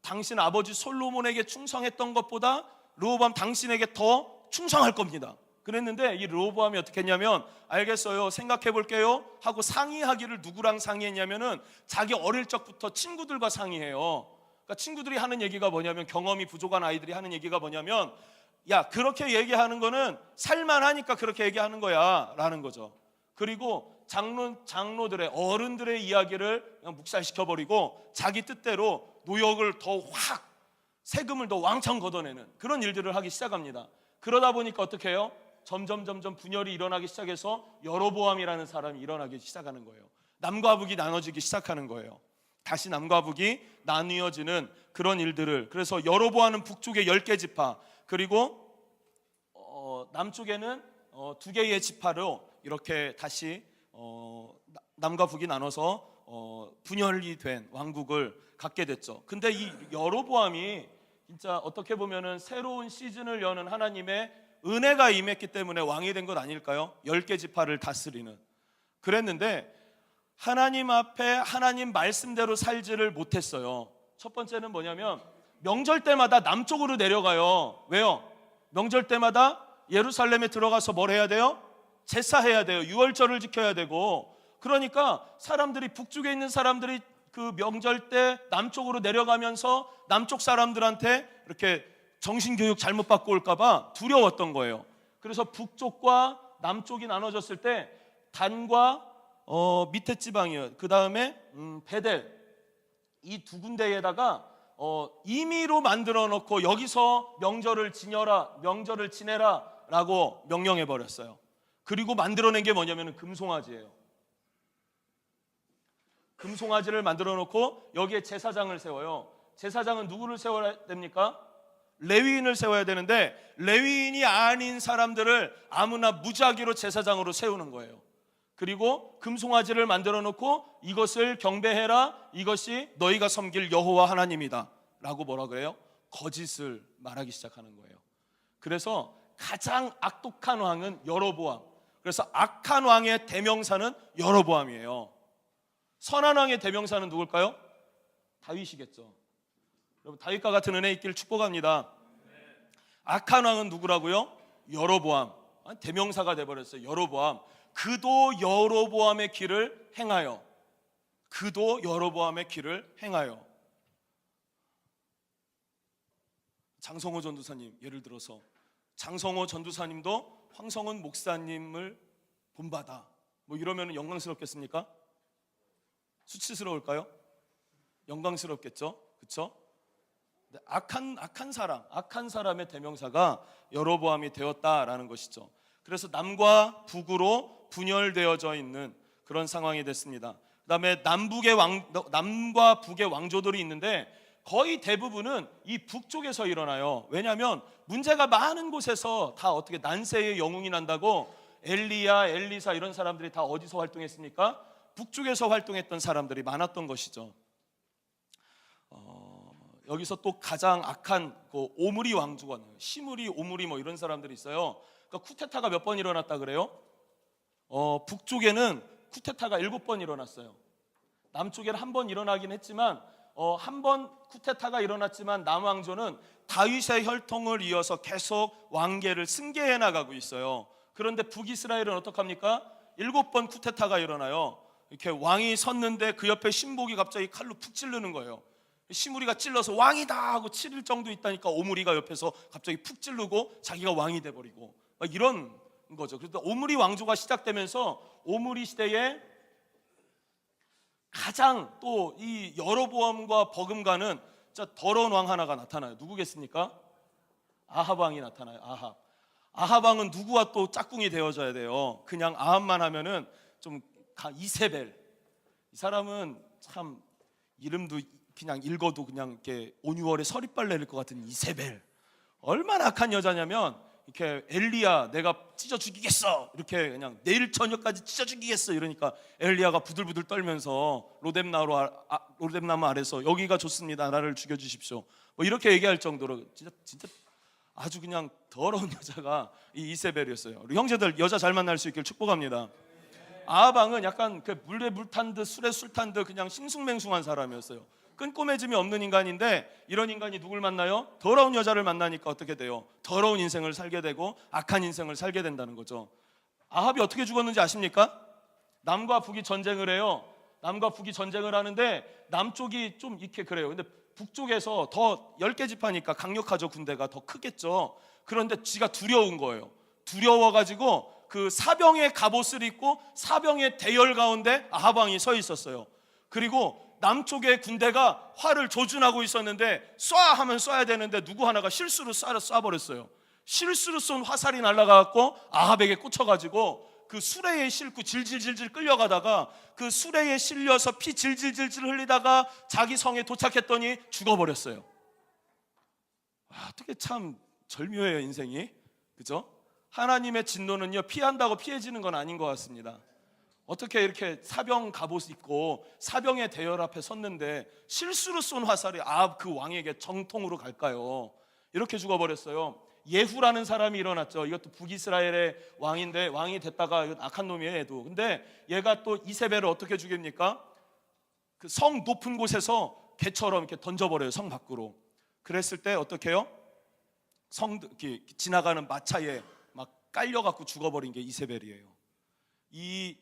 당신 아버지 솔로몬에게 충성했던 것보다 르호보암 당신에게 더 충성할 겁니다. 그랬는데 이 르호보암이 어떻게 했냐면, 알겠어요, 생각해 볼게요 하고 상의하기를 누구랑 상의했냐면은 자기 어릴 적부터 친구들과 상의해요. 그러니까 친구들이 하는 얘기가 뭐냐면, 경험이 부족한 아이들이 하는 얘기가 뭐냐면, 야, 그렇게 얘기하는 거는 살만하니까 그렇게 얘기하는 거야 라는 거죠. 그리고 장로들의, 어른들의 이야기를 그냥 묵살시켜버리고 자기 뜻대로 노역을 더 확, 세금을 더 왕창 걷어내는 그런 일들을 하기 시작합니다. 그러다 보니까 어떻게 해요? 점점 분열이 일어나기 시작해서 여로보암이라는 사람이 일어나기 시작하는 거예요. 남과 북이 나눠지기 시작하는 거예요. 다시 남과 북이 나뉘어지는 그런 일들을, 그래서 여로보암은 북쪽에 10개 지파, 그리고 남쪽에는 2개의 지파로 이렇게 다시 남과 북이 나눠서 분열이 된 왕국을 갖게 됐죠. 근데 이 여로보암이 진짜 어떻게 보면은 새로운 시즌을 여는 하나님의 은혜가 임했기 때문에 왕이 된 것 아닐까요? 10개 지파를 다스리는. 그랬는데 하나님 앞에 하나님 말씀대로 살지를 못했어요. 첫 번째는 뭐냐면, 명절 때마다 남쪽으로 내려가요. 왜요? 명절 때마다 예루살렘에 들어가서 뭘 해야 돼요? 제사해야 돼요. 유월절을 지켜야 되고. 그러니까 사람들이, 북쪽에 있는 사람들이 그 명절 때 남쪽으로 내려가면서 남쪽 사람들한테 이렇게 정신교육 잘못 받고 올까봐 두려웠던 거예요. 그래서 북쪽과 남쪽이 나눠졌을 때 단과 밑에 지방이요, 그 다음에 베델, 이 2군데에다가 임의로 만들어 놓고 여기서 명절을 지내라 라고 명령해 버렸어요. 그리고 만들어낸 게 뭐냐면 금송아지예요. 금송아지를 만들어 놓고 여기에 제사장을 세워요. 제사장은 누구를 세워야 됩니까? 레위인을 세워야 되는데, 레위인이 아닌 사람들을 아무나 무작위로 제사장으로 세우는 거예요. 그리고 금송아지를 만들어 놓고 이것을 경배해라, 이것이 너희가 섬길 여호와 하나님이다 라고 뭐라 그래요? 거짓을 말하기 시작하는 거예요. 그래서 가장 악독한 왕은 여로보암. 그래서 악한 왕의 대명사는 여로보암이에요. 선한 왕의 대명사는 누굴까요? 다윗이겠죠. 여러분, 다윗과 같은 은혜 있기를 축복합니다. 악한 왕은 누구라고요? 여로보암. 대명사가 돼버렸어요. 여로보암. 그도 여로보암의 길을 행하여. 그도 여로보암의 길을 행하여. 장성호 전도사님, 예를 들어서 장성호 전도사님도 황성은 목사님을 본받아, 뭐 이러면 영광스럽겠습니까? 수치스러울까요? 영광스럽겠죠. 그렇죠? 악한 사람의 대명사가 여로보암이 되었다라는 것이죠. 그래서 남과 북으로 분열되어져 있는 그런 상황이 됐습니다. 그다음에 남과 북의 왕조들이 있는데 거의 대부분은 이 북쪽에서 일어나요. 왜냐하면 문제가 많은 곳에서 다 어떻게 난세의 영웅이 난다고 엘리야, 엘리사 이런 사람들이 다 어디서 활동했습니까? 북쪽에서 활동했던 사람들이 많았던 것이죠. 여기서 또 가장 악한 그 오므리 왕조가 시므리, 오므리 뭐 이런 사람들이 있어요. 그러니까 쿠데타가 몇 번 일어났다 그래요? 북쪽에는 쿠데타가 7번 일어났어요. 남쪽에는 한 번 일어나긴 했지만 한 번 쿠데타가 일어났지만 남왕조는 다윗의 혈통을 이어서 계속 왕계를 승계해 나가고 있어요. 그런데 북이스라엘은 어떡합니까? 7번 쿠데타가 일어나요. 이렇게 왕이 섰는데 그 옆에 신복이 갑자기 칼로 푹 찌르는 거예요. 시므리가 찔러서 왕이다 하고 치를 정도 있다니까 오므리가 옆에서 갑자기 푹 찌르고 자기가 왕이 돼버리고 이런 거죠. 그래서 오므리 왕조가 시작되면서 오므리 시대에 가장 또 이 여로보암과 버금가는 진짜 더러운 왕 하나가 나타나요. 누구겠습니까? 아합 왕이 나타나요. 아합 왕은 누구와 또 짝꿍이 되어져야 돼요. 그냥 아합만 하면은 좀 이세벨. 이 사람은 참 이름도 그냥 읽어도 그냥 이렇게 온유월에 서리빨 내릴 것 같은 이세벨. 얼마나 악한 여자냐면 이렇게 엘리야 내가 찢어 죽이겠어 이렇게 그냥 내일 저녁까지 찢어 죽이겠어 이러니까 엘리야가 부들부들 떨면서 로뎀나무 아래서 여기가 좋습니다 나를 죽여주십시오 뭐 이렇게 얘기할 정도로 진짜 아주 그냥 더러운 여자가 이 이세벨이었어요. 우리 형제들 여자 잘 만날 수 있길 축복합니다. 아합 왕은 약간 그 물에 물 탄 듯 술에 술 탄 듯 그냥 싱숭맹숭한 사람이었어요. 끈꼬매짐이 없는 인간인데 이런 인간이 누굴 만나요? 더러운 여자를 만나니까 어떻게 돼요? 더러운 인생을 살게 되고 악한 인생을 살게 된다는 거죠. 아합이 어떻게 죽었는지 아십니까? 남과 북이 전쟁을 해요. 남과 북이 전쟁을 하는데 남쪽이 좀 이렇게 그래요. 근데 북쪽에서 더 10개 지파니까 강력하죠. 군대가 더 크겠죠. 그런데 지가 두려운 거예요. 두려워가지고 그 사병의 갑옷을 입고 사병의 대열 가운데 아합 왕이 서 있었어요. 그리고 남쪽의 군대가 활을 조준하고 있었는데 쏴 하면 쏴야 되는데 누구 하나가 실수로 쏴버렸어요. 실수로 쏜 화살이 날아가고 아합에게 꽂혀가지고 그 수레에 싣고 질질질질 끌려가다가 그 수레에 실려서 피 질질질질 흘리다가 자기 성에 도착했더니 죽어버렸어요. 어떻게 참 절묘해요 인생이. 그죠? 하나님의 진노는요 피한다고 피해지는 건 아닌 것 같습니다. 어떻게 이렇게 사병 갑옷 입고 사병의 대열 앞에 섰는데 실수로 쏜 화살이 아합 그 왕에게 정통으로 갈까요? 이렇게 죽어버렸어요. 예후라는 사람이 일어났죠. 이것도 북이스라엘의 왕인데 왕이 됐다가 악한 놈이에요 얘도. 근데 얘가 또 이세벨을 어떻게 죽입니까? 그 성 높은 곳에서 개처럼 이렇게 던져버려요. 성 밖으로. 그랬을 때 어떻게 해요? 성 지나가는 마차에 막 깔려갖고 죽어버린 게 이세벨이에요. 이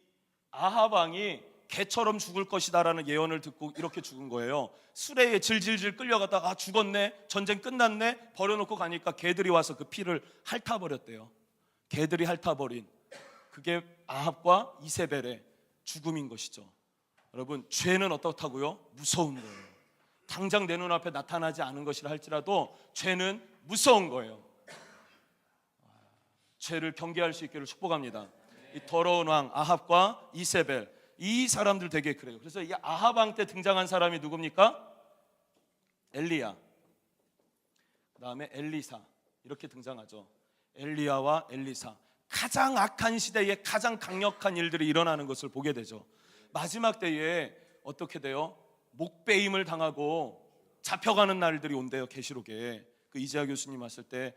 아합 왕이 개처럼 죽을 것이다라는 예언을 듣고 이렇게 죽은 거예요. 수레에 질질질 끌려가다가 죽었네, 전쟁 끝났네, 버려놓고 가니까 개들이 와서 그 피를 핥아버렸대요. 개들이 핥아버린 그게 아합과 이세벨의 죽음인 것이죠. 여러분 죄는 어떻다고요? 무서운 거예요. 당장 내 눈앞에 나타나지 않은 것이라 할지라도 죄는 무서운 거예요. 죄를 경계할 수 있기를 축복합니다. 이 더러운 왕 아합과 이세벨 이 사람들 되게 그래요. 그래서 이 아합 왕 때 등장한 사람이 누굽니까? 엘리야, 그 다음에 엘리사 이렇게 등장하죠. 엘리야와 엘리사 가장 악한 시대에 가장 강력한 일들이 일어나는 것을 보게 되죠. 마지막 때에 어떻게 돼요? 목베임을 당하고 잡혀가는 날들이 온대요. 계시록에 그 이재하 교수님 왔을 때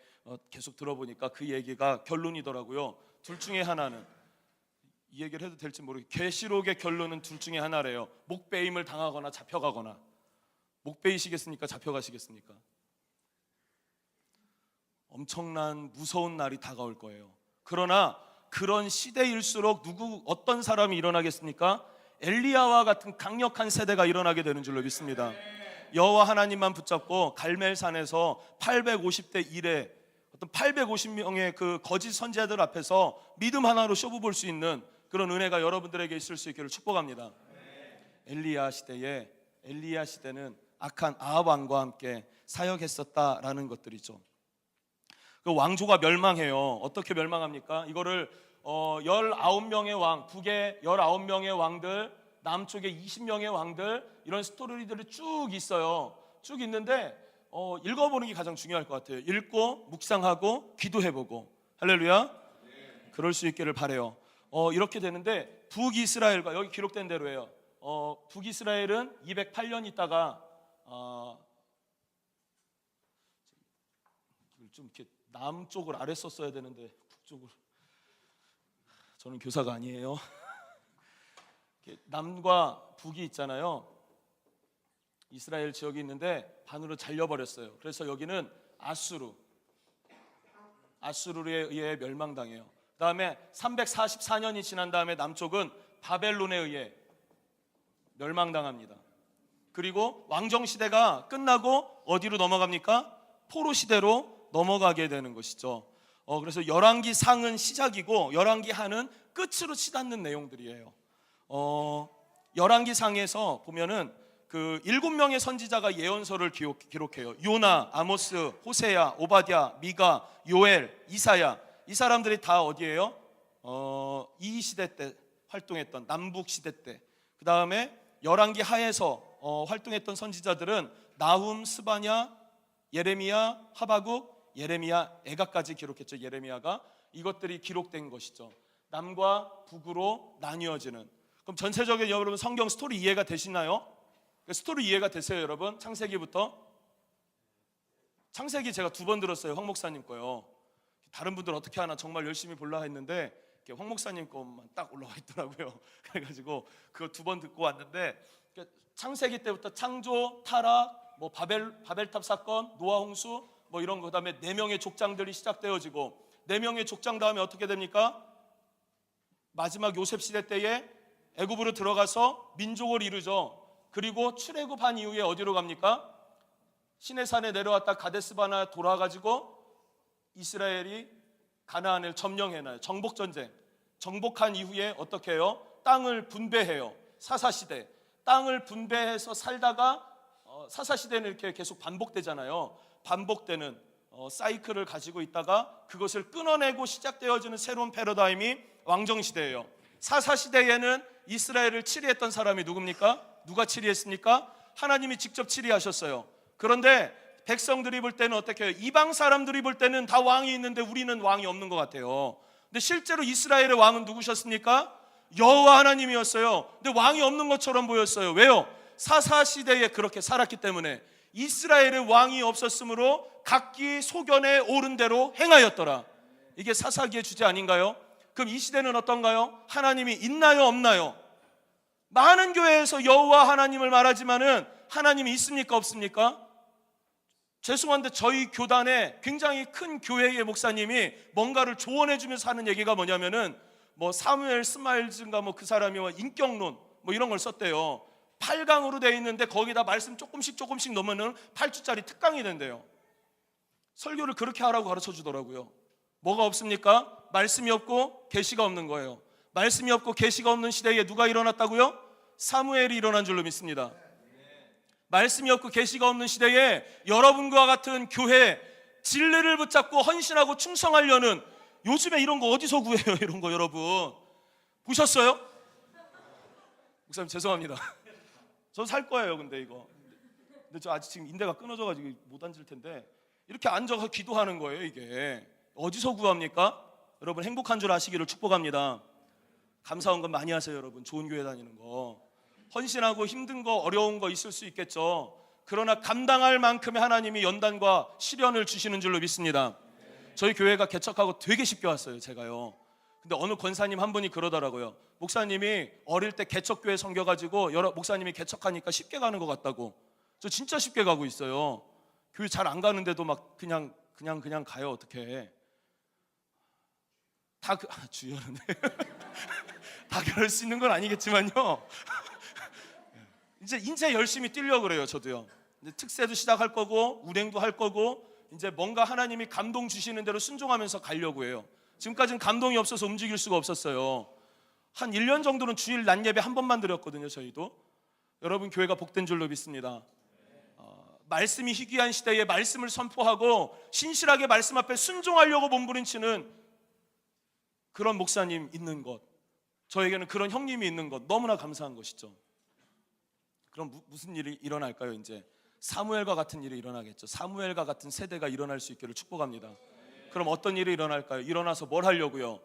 계속 들어보니까 그 얘기가 결론이더라고요. 둘 중에 하나는 이 얘기를 해도 될지 모르겠어요. 계시록의 결론은 둘 중에 하나래요. 목베임을 당하거나 잡혀가거나. 목베이시겠습니까? 잡혀가시겠습니까? 엄청난 무서운 날이 다가올 거예요. 그러나 그런 시대일수록 어떤 사람이 일어나겠습니까? 엘리야와 같은 강력한 세대가 일어나게 되는 줄로 믿습니다. 여호와 하나님만 붙잡고 갈멜산에서 850대 1의 어떤 850명의 그 거짓 선지자들 앞에서 믿음 하나로 쇼부 볼 수 있는 그런 은혜가 여러분들에게 있을 수 있기를 축복합니다. 엘리야 시대는 악한 아합 왕과 함께 사역했었다라는 것들이죠. 그 왕조가 멸망해요. 어떻게 멸망합니까? 이거를 19명의 왕, 북에 19명의 왕들, 남쪽에 20명의 왕들, 이런 스토리들이 쭉 있어요. 쭉 있는데 읽어보는 게 가장 중요할 것 같아요. 읽고 묵상하고 기도해보고. 할렐루야. 그럴 수 있기를 바라요. 이렇게 되는데 북이스라엘과, 여기 기록된 대로예요. 북이스라엘은 208년 있다가 좀 이렇게 남쪽을 아래 썼어야 되는데 북쪽을, 저는 교사가 아니에요. 남과 북이 있잖아요. 이스라엘 지역이 있는데 반으로 잘려버렸어요. 그래서 여기는 아수르에 의해 멸망당해요. 그 다음에 344년이 지난 다음에 남쪽은 바벨론에 의해 멸망당합니다. 그리고 왕정시대가 끝나고 어디로 넘어갑니까? 포로시대로 넘어가게 되는 것이죠. 그래서 열왕기 상은 시작이고 열왕기 하는 끝으로 치닫는 내용들이에요. 열왕기 상에서 보면은 그 7명의 선지자가 예언서를 기록해요. 요나, 아모스, 호세야, 오바댜, 미가, 요엘, 이사야. 이 사람들이 다 어디예요? 이 시대 때 활동했던, 남북 시대 때. 그 다음에 열왕기 하에서 활동했던 선지자들은 나훔, 스바냐, 예레미야, 하바국, 예레미야, 애가까지 기록했죠. 예레미야가. 이것들이 기록된 것이죠. 남과 북으로 나뉘어지는. 그럼 전체적인 여러분 성경 스토리 이해가 되시나요? 스토리 이해가 되세요, 여러분? 창세기부터. 창세기 제가 2번 들었어요. 황 목사님 거요. 다른 분들 어떻게 하나 정말 열심히 볼라 했는데 황 목사님 것만 딱 올라와 있더라고요. 그래가지고 그거 2번 듣고 왔는데, 창세기 때부터 창조, 타락, 뭐 바벨탑 사건, 노아 홍수, 뭐 이런 거, 그다음에 4명의 족장들이 시작되어지고, 4명의 족장 다음에 어떻게 됩니까? 마지막 요셉 시대 때에 애굽으로 들어가서 민족을 이루죠. 그리고 출애굽한 이후에 어디로 갑니까? 시내산에 내려왔다 가데스바나 돌아가지고 이스라엘이 가나안을 점령해놔요. 정복전쟁. 정복한 이후에 어떻게 해요? 땅을 분배해요. 사사시대. 땅을 분배해서 살다가 사사시대는 이렇게 계속 반복되잖아요. 반복되는 사이클을 가지고 있다가 그것을 끊어내고 시작되어지는 새로운 패러다임이 왕정시대예요. 사사시대에는 이스라엘을 치리했던 사람이 누굽니까? 누가 치리했습니까? 하나님이 직접 치리하셨어요. 그런데 백성들이 볼 때는 어떻게 해요? 이방 사람들이 볼 때는 다 왕이 있는데 우리는 왕이 없는 것 같아요. 근데 실제로 이스라엘의 왕은 누구셨습니까? 여호와 하나님이었어요. 근데 왕이 없는 것처럼 보였어요. 왜요? 사사시대에 그렇게 살았기 때문에. 이스라엘의 왕이 없었으므로 각기 소견에 오른 대로 행하였더라. 이게 사사기의 주제 아닌가요? 그럼 이 시대는 어떤가요? 하나님이 있나요, 없나요? 많은 교회에서 여호와 하나님을 말하지만은 하나님이 있습니까, 없습니까? 죄송한데 저희 교단에 굉장히 큰 교회의 목사님이 뭔가를 조언해주면서 하는 얘기가 뭐냐면은 뭐 사무엘 스마일즈인가 뭐 그 사람이 인격론 뭐 이런 걸 썼대요. 8강으로 돼 있는데 거기다 말씀 조금씩 넣으면은 8주짜리 특강이 된대요. 설교를 그렇게 하라고 가르쳐 주더라고요. 뭐가 없습니까? 말씀이 없고 계시가 없는 거예요. 말씀이 없고 계시가 없는 시대에 누가 일어났다고요? 사무엘이 일어난 줄로 믿습니다. 말씀이 없고 계시가 없는 시대에 여러분과 같은 교회, 진리를 붙잡고 헌신하고 충성하려는, 요즘에 이런 거 어디서 구해요? 이런 거 여러분 보셨어요? 목사님 죄송합니다. 저 살 거예요. 근데 저 아직 지금 인대가 끊어져가지고 못 앉을 텐데 이렇게 앉아서 기도하는 거예요. 이게 어디서 구합니까? 여러분 행복한 줄 아시기를 축복합니다. 감사한 건 많이 하세요. 여러분 좋은 교회 다니는 거, 헌신하고 힘든 거 어려운 거 있을 수 있겠죠. 그러나 감당할 만큼의 하나님이 연단과 시련을 주시는 줄로 믿습니다. 저희 교회가 개척하고 되게 쉽게 왔어요. 제가요. 근데 어느 권사님 한 분이 그러더라고요. 목사님이 어릴 때 개척교회 섬겨가지고 목사님이 개척하니까 쉽게 가는 것 같다고. 저 진짜 쉽게 가고 있어요. 교회 잘 안 가는데도 막 그냥 가요. 어떻게 다 주여는 다 그럴 수 있는 건 아니겠지만요. 이제 열심히 뛰려고 그래요. 저도요. 이제 특세도 시작할 거고 운행도 할 거고 이제 뭔가 하나님이 감동 주시는 대로 순종하면서 가려고 해요. 지금까지는 감동이 없어서 움직일 수가 없었어요. 한 1년 정도는 주일 낮 예배 한 번만 드렸거든요. 저희도. 여러분 교회가 복된 줄로 믿습니다. 말씀이 희귀한 시대에 말씀을 선포하고 신실하게 말씀 앞에 순종하려고 몸부림치는 그런 목사님 있는 것, 저에게는 그런 형님이 있는 것 너무나 감사한 것이죠. 그럼 무슨 일이 일어날까요? 이제 사무엘과 같은 일이 일어나겠죠. 사무엘과 같은 세대가 일어날 수 있기를 축복합니다. 그럼 어떤 일이 일어날까요? 일어나서 뭘 하려고요?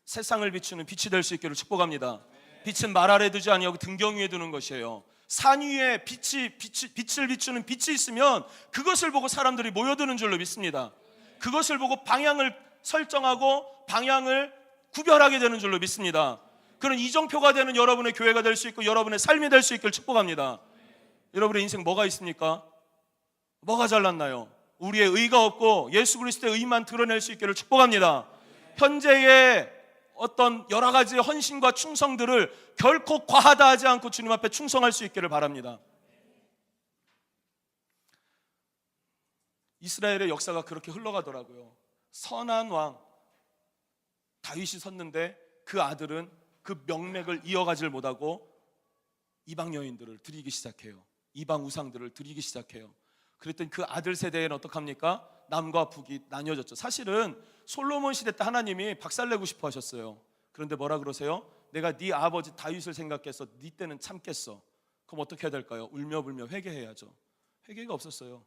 세상을 비추는 빛이 될 수 있기를 축복합니다. 빛은 말 아래 두지 아니하고 등경 위에 두는 것이에요. 산 위에 빛을 비추는 빛이 있으면 그것을 보고 사람들이 모여드는 줄로 믿습니다. 그것을 보고 방향을 설정하고 방향을 구별하게 되는 줄로 믿습니다. 그런 이정표가 되는 여러분의 교회가 될 수 있고 여러분의 삶이 될 수 있기를 축복합니다. 여러분의 인생 뭐가 있습니까? 뭐가 잘났나요? 우리의 의가 없고 예수 그리스도의 의만 드러낼 수 있기를 축복합니다. 현재의 어떤 여러 가지 헌신과 충성들을 결코 과하다 하지 않고 주님 앞에 충성할 수 있기를 바랍니다. 이스라엘의 역사가 그렇게 흘러가더라고요. 선한 왕 다윗이 섰는데 그 아들은 그 명맥을 이어가질 못하고 이방 여인들을 드리기 시작해요. 이방 우상들을 드리기 시작해요. 그랬더니 그 아들 세대에는 어떡합니까? 남과 북이 나뉘어졌죠. 사실은 솔로몬 시대 때 하나님이 박살내고 싶어 하셨어요. 그런데 뭐라 그러세요? 내가 네 아버지 다윗을 생각해서 네 때는 참겠어. 그럼 어떻게 해야 될까요? 울며 불며 회개해야죠. 회개가 없었어요.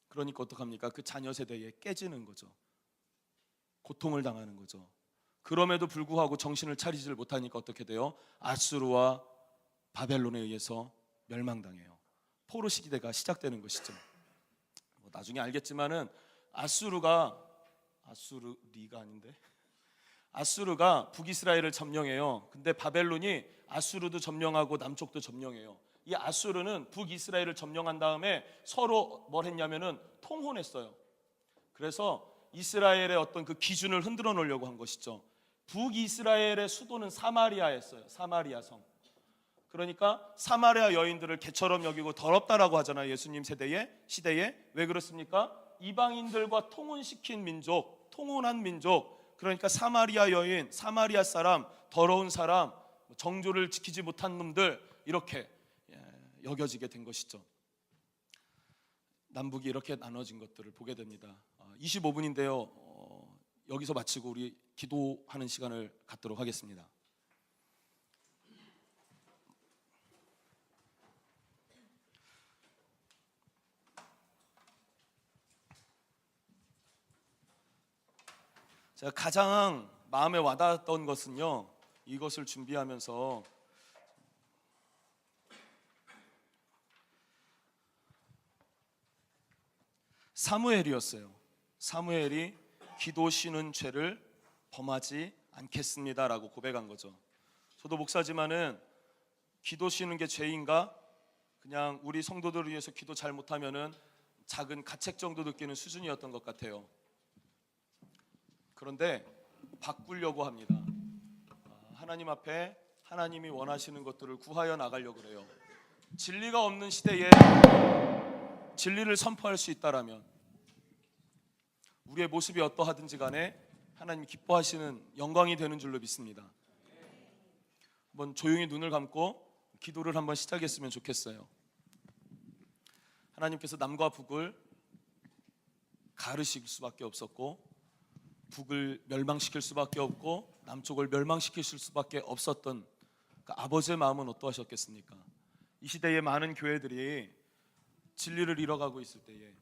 그러니까 어떡합니까? 그 자녀 세대에 깨지는 거죠. 고통을 당하는 거죠. 그럼에도 불구하고 정신을 차리지를 못하니까 어떻게 돼요? 아수르와 바벨론에 의해서 멸망당해요. 포로 시대가 시작되는 것이죠. 나중에 알겠지만은 아수르가 북이스라엘을 점령해요. 근데 바벨론이 아수르도 점령하고 남쪽도 점령해요. 이 아수르는 북이스라엘을 점령한 다음에 서로 뭘 했냐면은 통혼했어요. 그래서 이스라엘의 어떤 그 기준을 흔들어 놓으려고 한 것이죠. 북이스라엘의 수도는 사마리아였어요. 사마리아 성. 그러니까 사마리아 여인들을 개처럼 여기고 더럽다라고 하잖아요. 예수님 시대에. 왜 그렇습니까? 이방인들과 통혼시킨 민족, 통혼한 민족. 그러니까 사마리아 여인, 사마리아 사람, 더러운 사람, 정조를 지키지 못한 놈들, 이렇게 여겨지게 된 것이죠. 남북이 이렇게 나눠진 것들을 보게 됩니다. 25분인데요. 여기서 마치고 우리 기도하는 시간을 갖도록 하겠습니다. 제가 가장 마음에 와닿았던 것은요, 이것을 준비하면서 사무엘이었어요. 사무엘이 기도 쉬는 죄를 범하지 않겠습니다라고 고백한 거죠. 저도 목사지만은 기도 쉬는 게 죄인가? 그냥 우리 성도들을 위해서 기도 잘 못하면은 작은 가책 정도 느끼는 수준이었던 것 같아요. 그런데 바꾸려고 합니다. 하나님 앞에 하나님이 원하시는 것들을 구하여 나가려고 그래요. 진리가 없는 시대에 진리를 선포할 수 있다라면 우리의 모습이 어떠하든지 간에 하나님이 기뻐하시는 영광이 되는 줄로 믿습니다. 한번 조용히 눈을 감고 기도를 한번 시작했으면 좋겠어요. 하나님께서 남과 북을 가르실 수밖에 없었고 북을 멸망시킬 수밖에 없고 남쪽을 멸망시키실 수밖에 없었던 그 아버지의 마음은 어떠하셨겠습니까? 이 시대의 많은 교회들이 진리를 잃어가고 있을 때에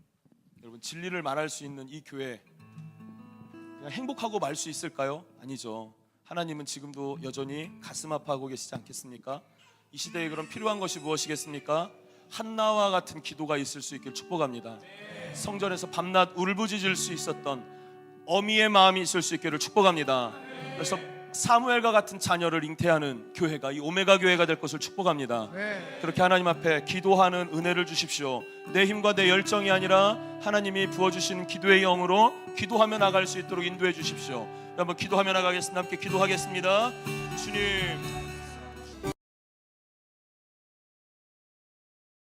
여러분, 진리를 말할 수 있는 이 교회 그냥 행복하고 말 수 있을까요? 아니죠. 하나님은 지금도 여전히 가슴 아파하고 계시지 않겠습니까? 이 시대에 그럼 필요한 것이 무엇이겠습니까? 한나와 같은 기도가 있을 수 있길 축복합니다. 성전에서 밤낮 울부짖을 수 있었던 어미의 마음이 있을 수 있기를 축복합니다. 그래서 사무엘과 같은 자녀를 잉태하는 교회가 이 오메가 교회가 될 것을 축복합니다. 그렇게 하나님 앞에 기도하는 은혜를 주십시오. 내 힘과 내 열정이 아니라 하나님이 부어주시는 기도의 영으로 기도하며 나갈 수 있도록 인도해 주십시오. 한번 기도하며 나가겠습니다. 함께 기도하겠습니다. 주님,